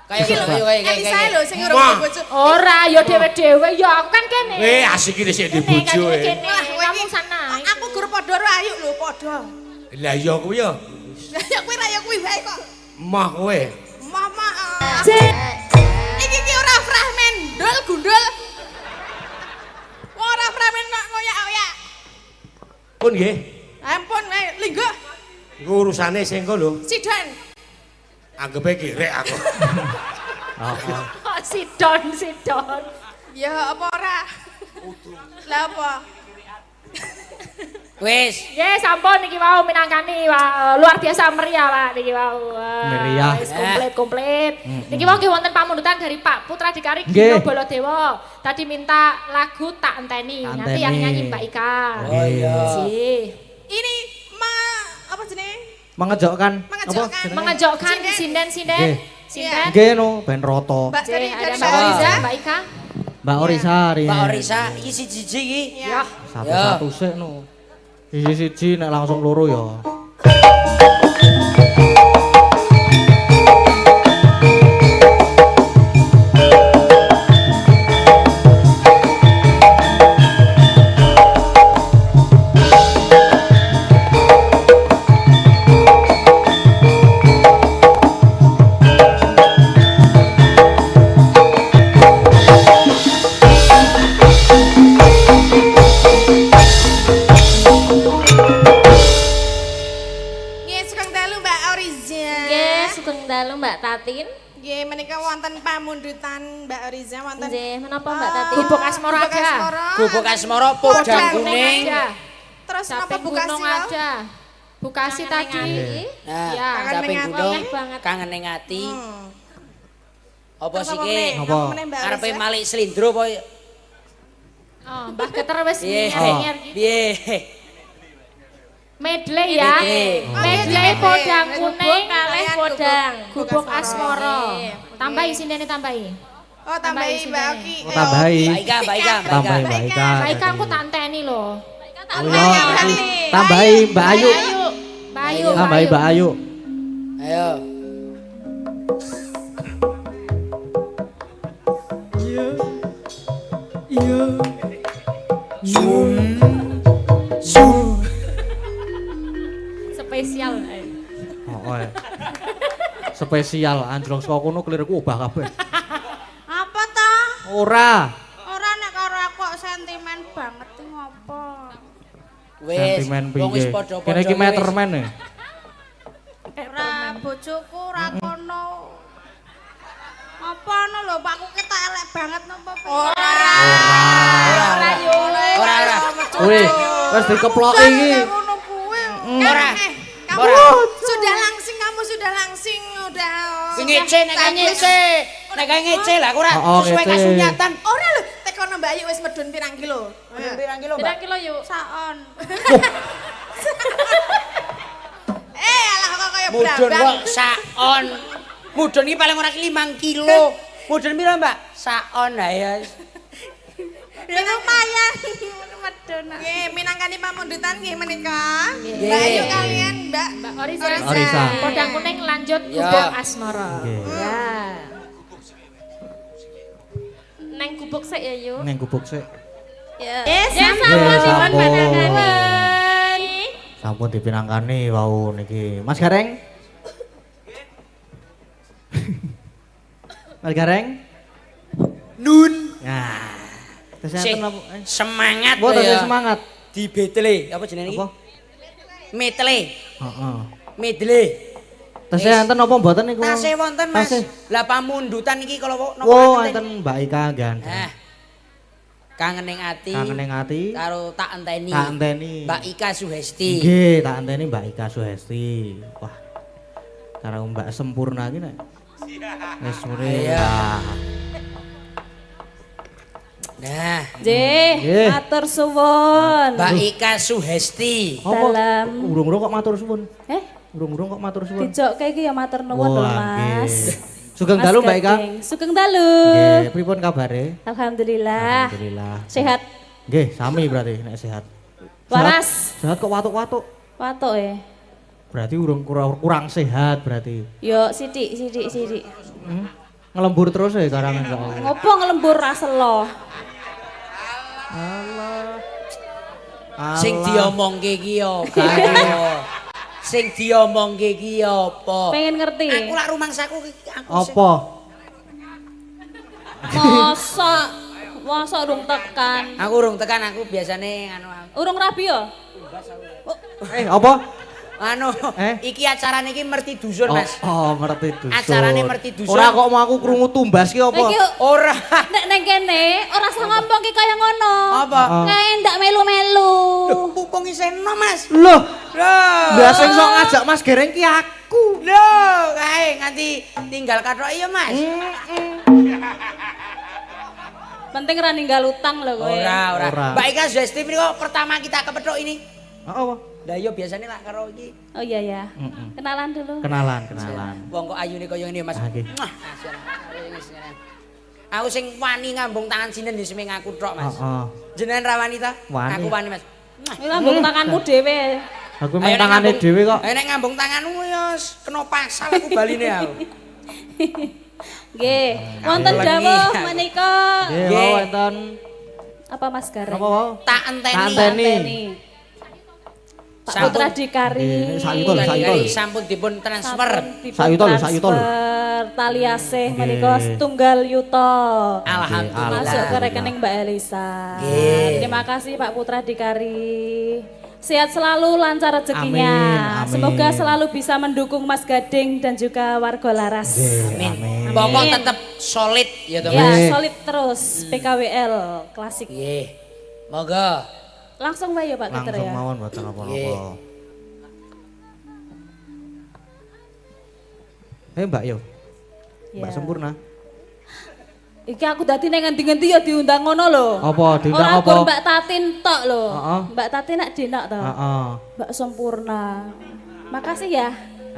Kayak Kan bisa lho sing urung Wah. bojo. Ora, ya dhewe-dhewe ya aku kan kene. Asik iki sik di Kene, bojo e. kene, Wah, kowe kamu iki- sana. Aku gur padha ro ayu lho padha. Lah ya kuwi ya. Lah ya kuwi ra ya kuwi wae kok. Mah kowe. Mama. Iki ki ora fragmen ndul gundul. Ora fragmen kok ngoyak-ngoyak. Pun nggih. Ampun wae, linggo Iku urusane sing engko lho. sidan. Anggepe kirek aku. Heeh. Oh, sidon. Ya apa ora? Lah apa? Wis. Ya sampun niki wau minangkani luar biasa meriah Pak niki wau. Wah, Meriah. Wis komplit. Niki wau nggih wonten pamundutan dari Pak Putra Dikari Nggih. Gino Baladewa. Tadi minta lagu Tak Enteni. Tak Nanti yang Enteni. nyanyi Mbak Ika. Oh iya. Sih. Ini apa jenenge? Mengejokkan. Mengejokkan. jenenge? Mengejokkan Sinden. sinden. Nggih. Sinden. Nggih no, ben roto. Mbak Cek, dari ada dari Mbak Mbak Oriza, Oriza. Mbak Ika. Mbak Orisa hari Mbak ini. Orisa iki siji iki. Ya. Satu-satu sik no. Siji-siji nek langsung loro ya. wonten pamundutan Mbak Riza wonten. Nggih, menapa Mbak Tati? Gubuk asmara Gubuk aja. asmara. Gubuk asmara podang kuning. aja. Terus napa Caping Bukasi gunung lo? aja. Bukasi tadi. Nah, Ya, kangen caping ning ati. gunung banget. kangen ning ati. Apa Terus sih apa ki? meneh? Apa? Apa meneh Mbak Arepe Riza? malik slindro apa? Oh, Mbah Geter wis Piye? nyer-nyer iki. Piye? Medley ya. Medley. Medley podang kuning kalih podang. gubuk asmara. Tambahi sindene tambahi. Oh, tambahi Mbak Oki. Oh, tambahi. Mbak Ika, Mbak Ika, Mbak Tambahi Ika. Mbak Ika. Baik aku tak enteni lho. Oh, iya, tambahi Mbak Ayu. Mbak Ayu. Tambahi Mbak Ayu. Ayo. Spesial. Oh, spesial anjlok saka kono kelirku obah kabeh. Apa ta? Ora. Ora nek karo aku kok sentimen banget iki ngopo? Wis, Sentimen wong wis piye? padha-padha. Kene iki wis. meterman e. Ora bojoku ora kono. Apa ngono lho, Pakku ketok elek banget napa piye? Ora. Ora yo. Ora ora. Wih, wis dikeploki iki. Ngono kuwi. Ora. Kamu Ora. sudah langsing, kamu sudah langsing, udah. Ngece nek kae ngece. Nek kae ngece lah aku ora Oh, sesuai ngece. kasunyatan. Ora lho, tekono Mbak Ayu wis medun pirang kilo. Pirang kilo, Mbak? Pirang kilo yuk. Saon. Alah kok kaya Mudun brabang. kok saon. Mudun iki paling ora 5 kilo. Mudun piro, Mbak? Saon ha ya. Ya lumayan medun. Nggih, minangkani pamundutan nggih menika. Nggih. Mbak Ayu kalian Mbak Mbak Orisa. Orisa. Podang kuning lanjut Ya. gubuk asmara. Nggih. Ya. Neng gubuk sik ya, Yu. Ning gubuk sik. Ya. sampun, sampun dipun sampun. panangani. Sampun dipinangkani wau niki. Mas Gareng. Mas Gareng. Nun. Nah. Terus Sing enten apa? semangat Mboten ya. semangat. Di betle. Apa jenenge iki? Apa? Metle. Heeh. Medle. Terus enten apa mboten niku? Tasih wonten, Mas. Tasih. Lah pamundutan iki kalau napa Oh, enten? enten Mbak Ika ganteng. Nah. Kangen ning ati. Kangen ning ati. Karo tak enteni. Tak enteni. Mbak Ika Suhesti. Nggih, tak enteni Mbak Ika Suhesti. Wah. Karo Mbak Sempurna iki nek. Wis mrene. Iya. Nah. Nah, Nggih, Nggih. matur suwun. Mbak Ika Suhesti. Apa? Dalam- Urung-urung kok matur suwun. Urung-urung kok matur suwun. Dijokke iki ya matur nuwun lho, Wah, Mas. nggih. Sugeng dalu Mbak Ika. Gading. Sugeng dalu. Nggih, pripun kabare? Alhamdulillah. Alhamdulillah. Sehat. Nggih, sami berarti nek sehat. Waras. Sehat kok watuk-watuk. Watuk ya. Berarti kurang sehat berarti. Yo sithik. Ngelembur terus ya karangan kok. Ngopo ngelembur raselo? Sing diomongke iki apa? Sing diomongke iki apa? Pengen ngerti. Aku lak rumangsaku aku sing- Apa? Masa urung tekan. Aku urung tekan aku biasane anu Urung rabi yo? Apa? anu iki acarane iki merti dusun, Mas. Oh, ngerti dusun. Acarane merti dusun. Ora kok mau aku krungu tumbas ki apa? Iki Ora. nek neng kene ora usah ngomong ki kaya ngono. Apa? Kae ndak melu-melu. Pupung iseno, Mas. Loh, Loh. lah sing sok ngajak Mas Gereng ki aku. Loh, kae nganti tinggal kathok iya, Mas. Penting ora ninggal utang lho kowe. Ora. Ora. Mbak Ika Zesti mriko pertama kita kepethuk ini. Apa? Lah iya biasane lah karo iki. Oh iya ya. Kenalan dulu. Kenalan. Wong kok ayune kaya ngene, Mas. Ah, nggih. Mwah, asyik. Aku sing wani ngambung tangan sinen di seming aku tok, Mas. Heeh. Jenengan ra wani ta? Wani. Aku wani, Mas. Mwah. Kuwi lambung tanganmu dhewe. Aku Ayo, main nek tangane ngambung- dhewe kok. Ayo nek ngambung tanganmu ya kena pasal aku baline aku. Nggih. Wonten Lagi. dawuh menika. Nggih, Nggih. wau enten Apa Mas Gareng? apa wau? Tak enteni. Tak enteni. Anteni. Pak Sampun. Putra Dikari. Nggih, sayuta lho, sayuta lho. Sampun dipun transfer. Sayuta lho, sayuta lho. Tali asih Nggih. menika setunggal yuta. Alhamdulillah. Masuk ke rekening Mbak Elisa. Nggih. Terima kasih Pak Putra Dikari. Sehat selalu, lancar rezekinya. Amin, amin. Semoga selalu bisa mendukung Mas Gading dan juga warga Laras. Amin. Pokok tetap solid ya teman. Ya, solid terus. PKWL klasik. Nggih. Monggo. Langsung wae ya Pak Keter Langsung ya. mawon mboten apa-apa. Mbak yo. Mbak Ya. Sempurna. Iki aku dadi nang ngendi-ngendi ya diundang ngono lho. Apa diundang Ora apa? gon Mbak Tatin tok lho. Heeh. Mbak Tatin nak dinak to. Heeh. Mbak Sempurna. Makasih ya.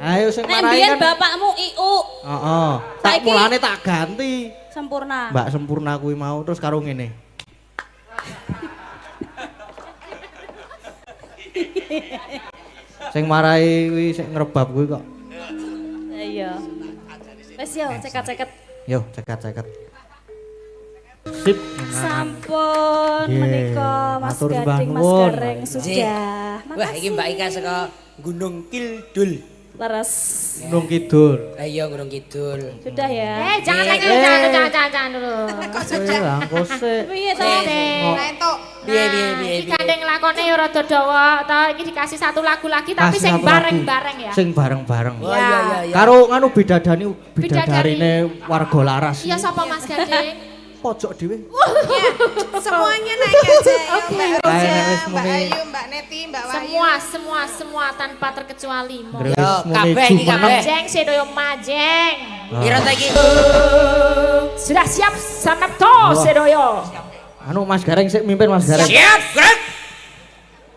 Ayo sing Nek marahi mbiyen kan. bapakmu IU Heeh. Tak Saiki- mulane tak ganti. Sempurna. Mbak Sempurna kuwi mau terus karo ngene. Sing marahi kuwi sing ngrebab kuwi kok. Iya. Wes yo ceket-ceket. Yo, cekat-cekat. Sip. Sampun Nggih, menika Mas matur sembah Gading, Mas nuwun. Gareng sudah. Wah, iki Mbak Ika saka Gunung Kidul. Leres. Gunung Kidul. Lah iya Gunung Kidul. Sudah ya. Jangan Eh, dulu, jangan dulu. Langkos sik. Piye to? Entuk. Piye. Iki gandeng lakone ya rada dawa, ta iki dikasih satu lagu lagi tapi Kasih sing satu lagu. bareng-bareng ya. Sing bareng-bareng. Oh iya. Karo nganu bidadarine warga Laras. Iya sapa Mas Gading? Pojok dhewe. Semuanya naik aja. Mbak Rosa, Ayo, wis Mbak muni. Ayu, Mbak Neti, Mbak Wahyu. Semua tanpa terkecuali. Grewes Yo, muni kabeh iki jumeneng. kabeh. Majeng sedoyo majeng. Piro ta iki? Sudah siap samarto sedoyo. Anu Mas Gareng sik mimpin Mas Gareng. Siap, Greg.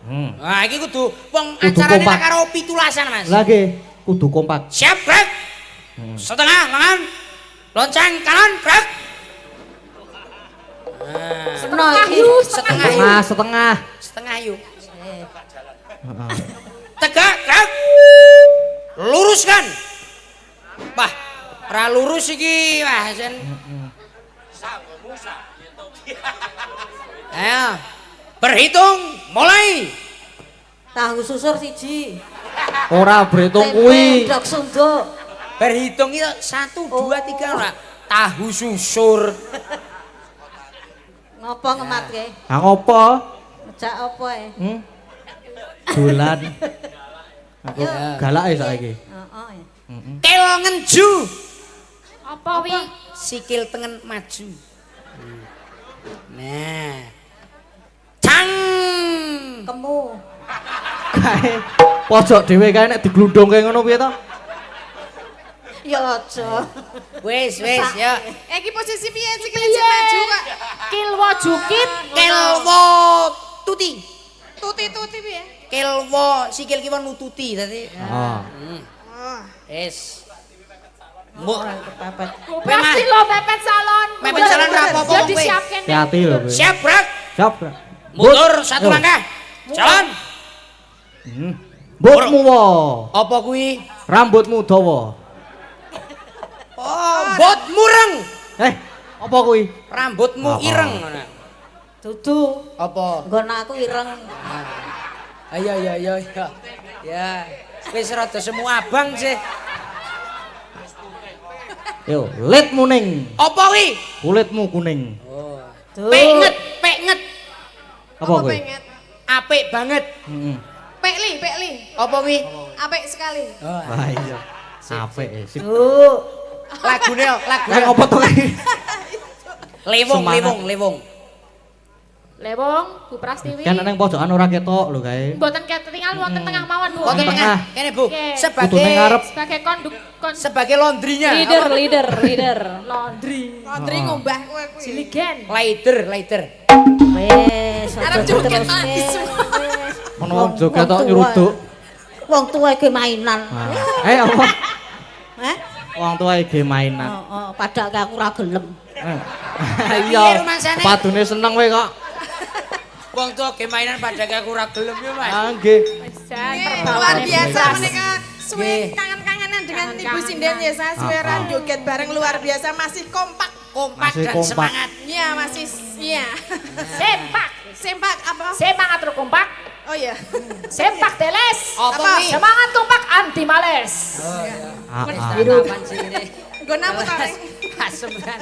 Hmm. Nah, iki kudu wong Kudu acarane kompak. tak karo pitulasan, Mas. Lagi kudu kompak. Siap, Greg. Setengah lengan. Lonceng kanan, Greg. Setengah yuk, setengah yuk. Setengah. Yuk. Tegak, Greg. Luruskan. Wah, ora lurus iki, wah jen. Ayo. Berhitung mulai. Tahu susur siji. Ora berhitung kuwi. Dok sunduk. Berhitung itu 1, 2, 3 ora. Tahu susur. Ngopo ngematke? Ah ngopo? Ngejak apa e? Dolan. Aku galak ya saiki. Heeh. Kel ngenju. Apa wi? Sikil tengen maju. Nah. Cang. Kemu. Kae pojok dhewe kae nek diglundhongke ngono piye to? Ya aja. Wis ya. Iki posisi piye sikile cek maju kok. Kilwo jukit. Kelwo tuti. Tuti piye? Kelwo sikil kiwa nututi dadi. Heeh. Wis. Mbok Kepepet. Pasti lo pepet salon. Pepet salon ra apa-apa Ya kowe. disiapke. Hati-hati lho kowe. Siap, Brak. Siap. Bro. Mundur satu langkah. Jalan. Mbutmu wo. Apa kuwi? Rambutmu dawa. Oh, bot mureng. Apa kuwi? Rambutmu Apa? ireng. Dudu. Apa? Nggon aku ireng. Ayo. Ya. Wis rada semu abang sih. Yo, litmu ning. Apa kuwi? Kulitmu kuning. Oh. Duh. Penget. Apa kuwi? pengen? Apik banget. Heeh. Pekli. Apa kuwi? Apik sekali. Oh, Wah iya. Apik sip. Duh. lagune Kayak ngopo to iki? lewong. Lewong, Bu Prastiwi. Kan nang pojokan ora ketok lho kae. Mboten ketinggal wonten tengah mawon Bu. Wonten Nggih. tengah. Kene Bu, Oke. Kudu ning ngarep. Sebagai sebagai laundrynya. Leader. laundry. Laundry ngombah kowe kuwi. Siligen. Lighter. Wes, Arep aja joget diteruske. lagi semua. Ono joget tok nyeruduk. Wong tuwa iki mainan. Apa? Heh? Wong tuwa iki mainan. Heeh, padahal aku ora gelem. Piye rumangsane? Padune seneng kowe kok. Wong tua ge mainan pada aku ora gelem ya, Mas. Ah nggih. Luar biasa mereka Nggih. suwe kangen-kangenan dengan Ibu Sinden ya saya suara joget bareng luar biasa masih kompak Kompak Masih dan kompak. semangat. iya masih iya sempak apa Semangat terus kompak. oh iya Sempak teles. Apa Apa? kuwi? Semangat kompak anti males. Apaan sih ini? gue namu tarik Asem kan.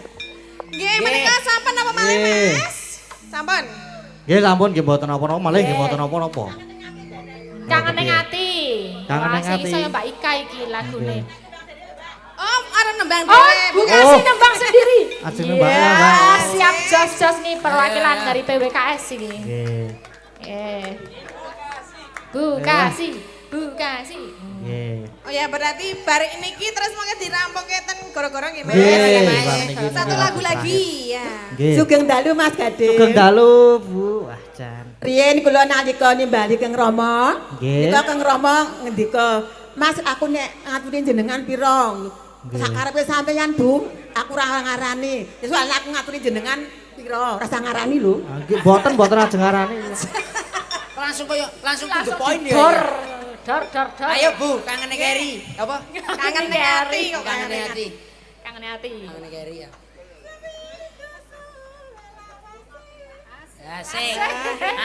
nggih mereka sampun apa malih Nggih. Mas sampun Nggih sampun nggih mboten napa-napa, malih nggih mboten napa-napa. Kangen ning ati. Kangen ning Sing ati. iso ya Mbak Ika iki lagune. Oh, arep nembang Oh, dhewe. Bu Kasih nembang sendiri. Ajeng nembang ya, Mbak. Iya, siap jos-jos nih perwakilan dari PWKS ini. Nggih. Bu Kasih, Bu Kasih. Nggih. Oh ya berarti bareng niki terus mangke dirampungke ten goro-goro nggih Mas. Nggih, bareng niki. Satu lagu lagi ya. Nggih. Sugeng dalu Mas Gading. Sugeng dalu, Bu. Wah, jan. Riyen kula nalika nimbali Kang Rama. Nggih. Kita Kang Rama ngendika, "Mas, aku nek ngaturi jenengan pira?" Sakarepe sampeyan, Bu. Aku ora ngarani. Ya soalnya aku ngaturi jenengan pira, rasa ngarani lho. Nggih, mboten ajeng ngarani. Langsung to the point ya. Dor. Ayo Bu, kangen Keri. Apa? Kangen ning ati kok Kangen hati. Kangen hati. Kangen Keri ya. Asik.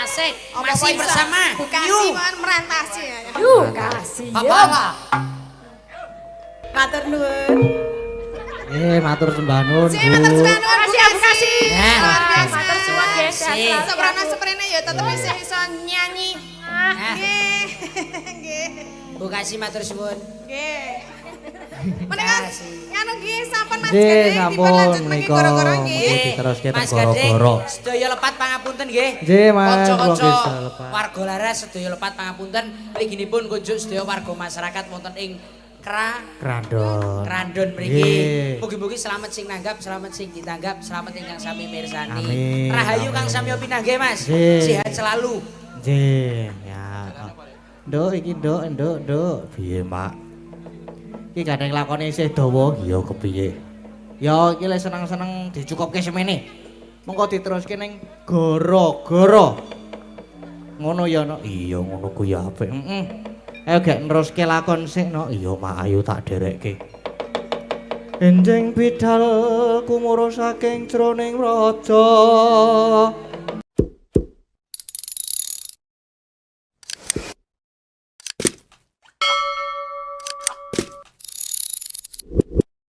Asik. Masih bersama. Bu Kasih man merantasi ya. Bu Kasih. Apa? Matur nuwun. Matur sembah nuwun, Sing matur Bu. sembah nuwun Bu Kasih. Luar biasa. Matur suwun nggih. Asik. Soprano-soprane ya tetep isih iso nyanyi. Nah, Nggih. Nggih. Bu Kasih matur suwun. Nggih. Menika nganu nggih sampun Mas Nggih, Gading sampun dipun lanjut mangke menika. goro-goro nggih. Nggih, diteruske teng Mas Gading, goro-goro. sedaya lepat pangapunten nggih. Nggih, Mas, Kanca-kanca kula nggih sedaya lepat. warga laras sedaya lepat pangapunten. Mliginipun kunjuk sedaya warga masyarakat wonten ing Krandon. Krandon mriki. Nggih. Mugi-mugi selamat sing nanggap, selamat sing ditanggap, selamat ingkang sami mirsani. Amin, Rahayu amin. Kang Samyo pinanggih Mas. Nggih. Sehat selalu. Nggih, ya. Nduk iki nduk. Piye, Mak? Iki gandeng lakone isih dawa. Ya kepiye? Ya iki lek seneng-seneng dicukupke semene. Mengko diteruske ning gara-gara. Ngono ya, No? Iya, ngono ku ya apik. Heeh. Ayo gek neruske lakon sik, No. Iya, Mak, ayo tak derekke. Enjing bidal kumuro saking jroning raja.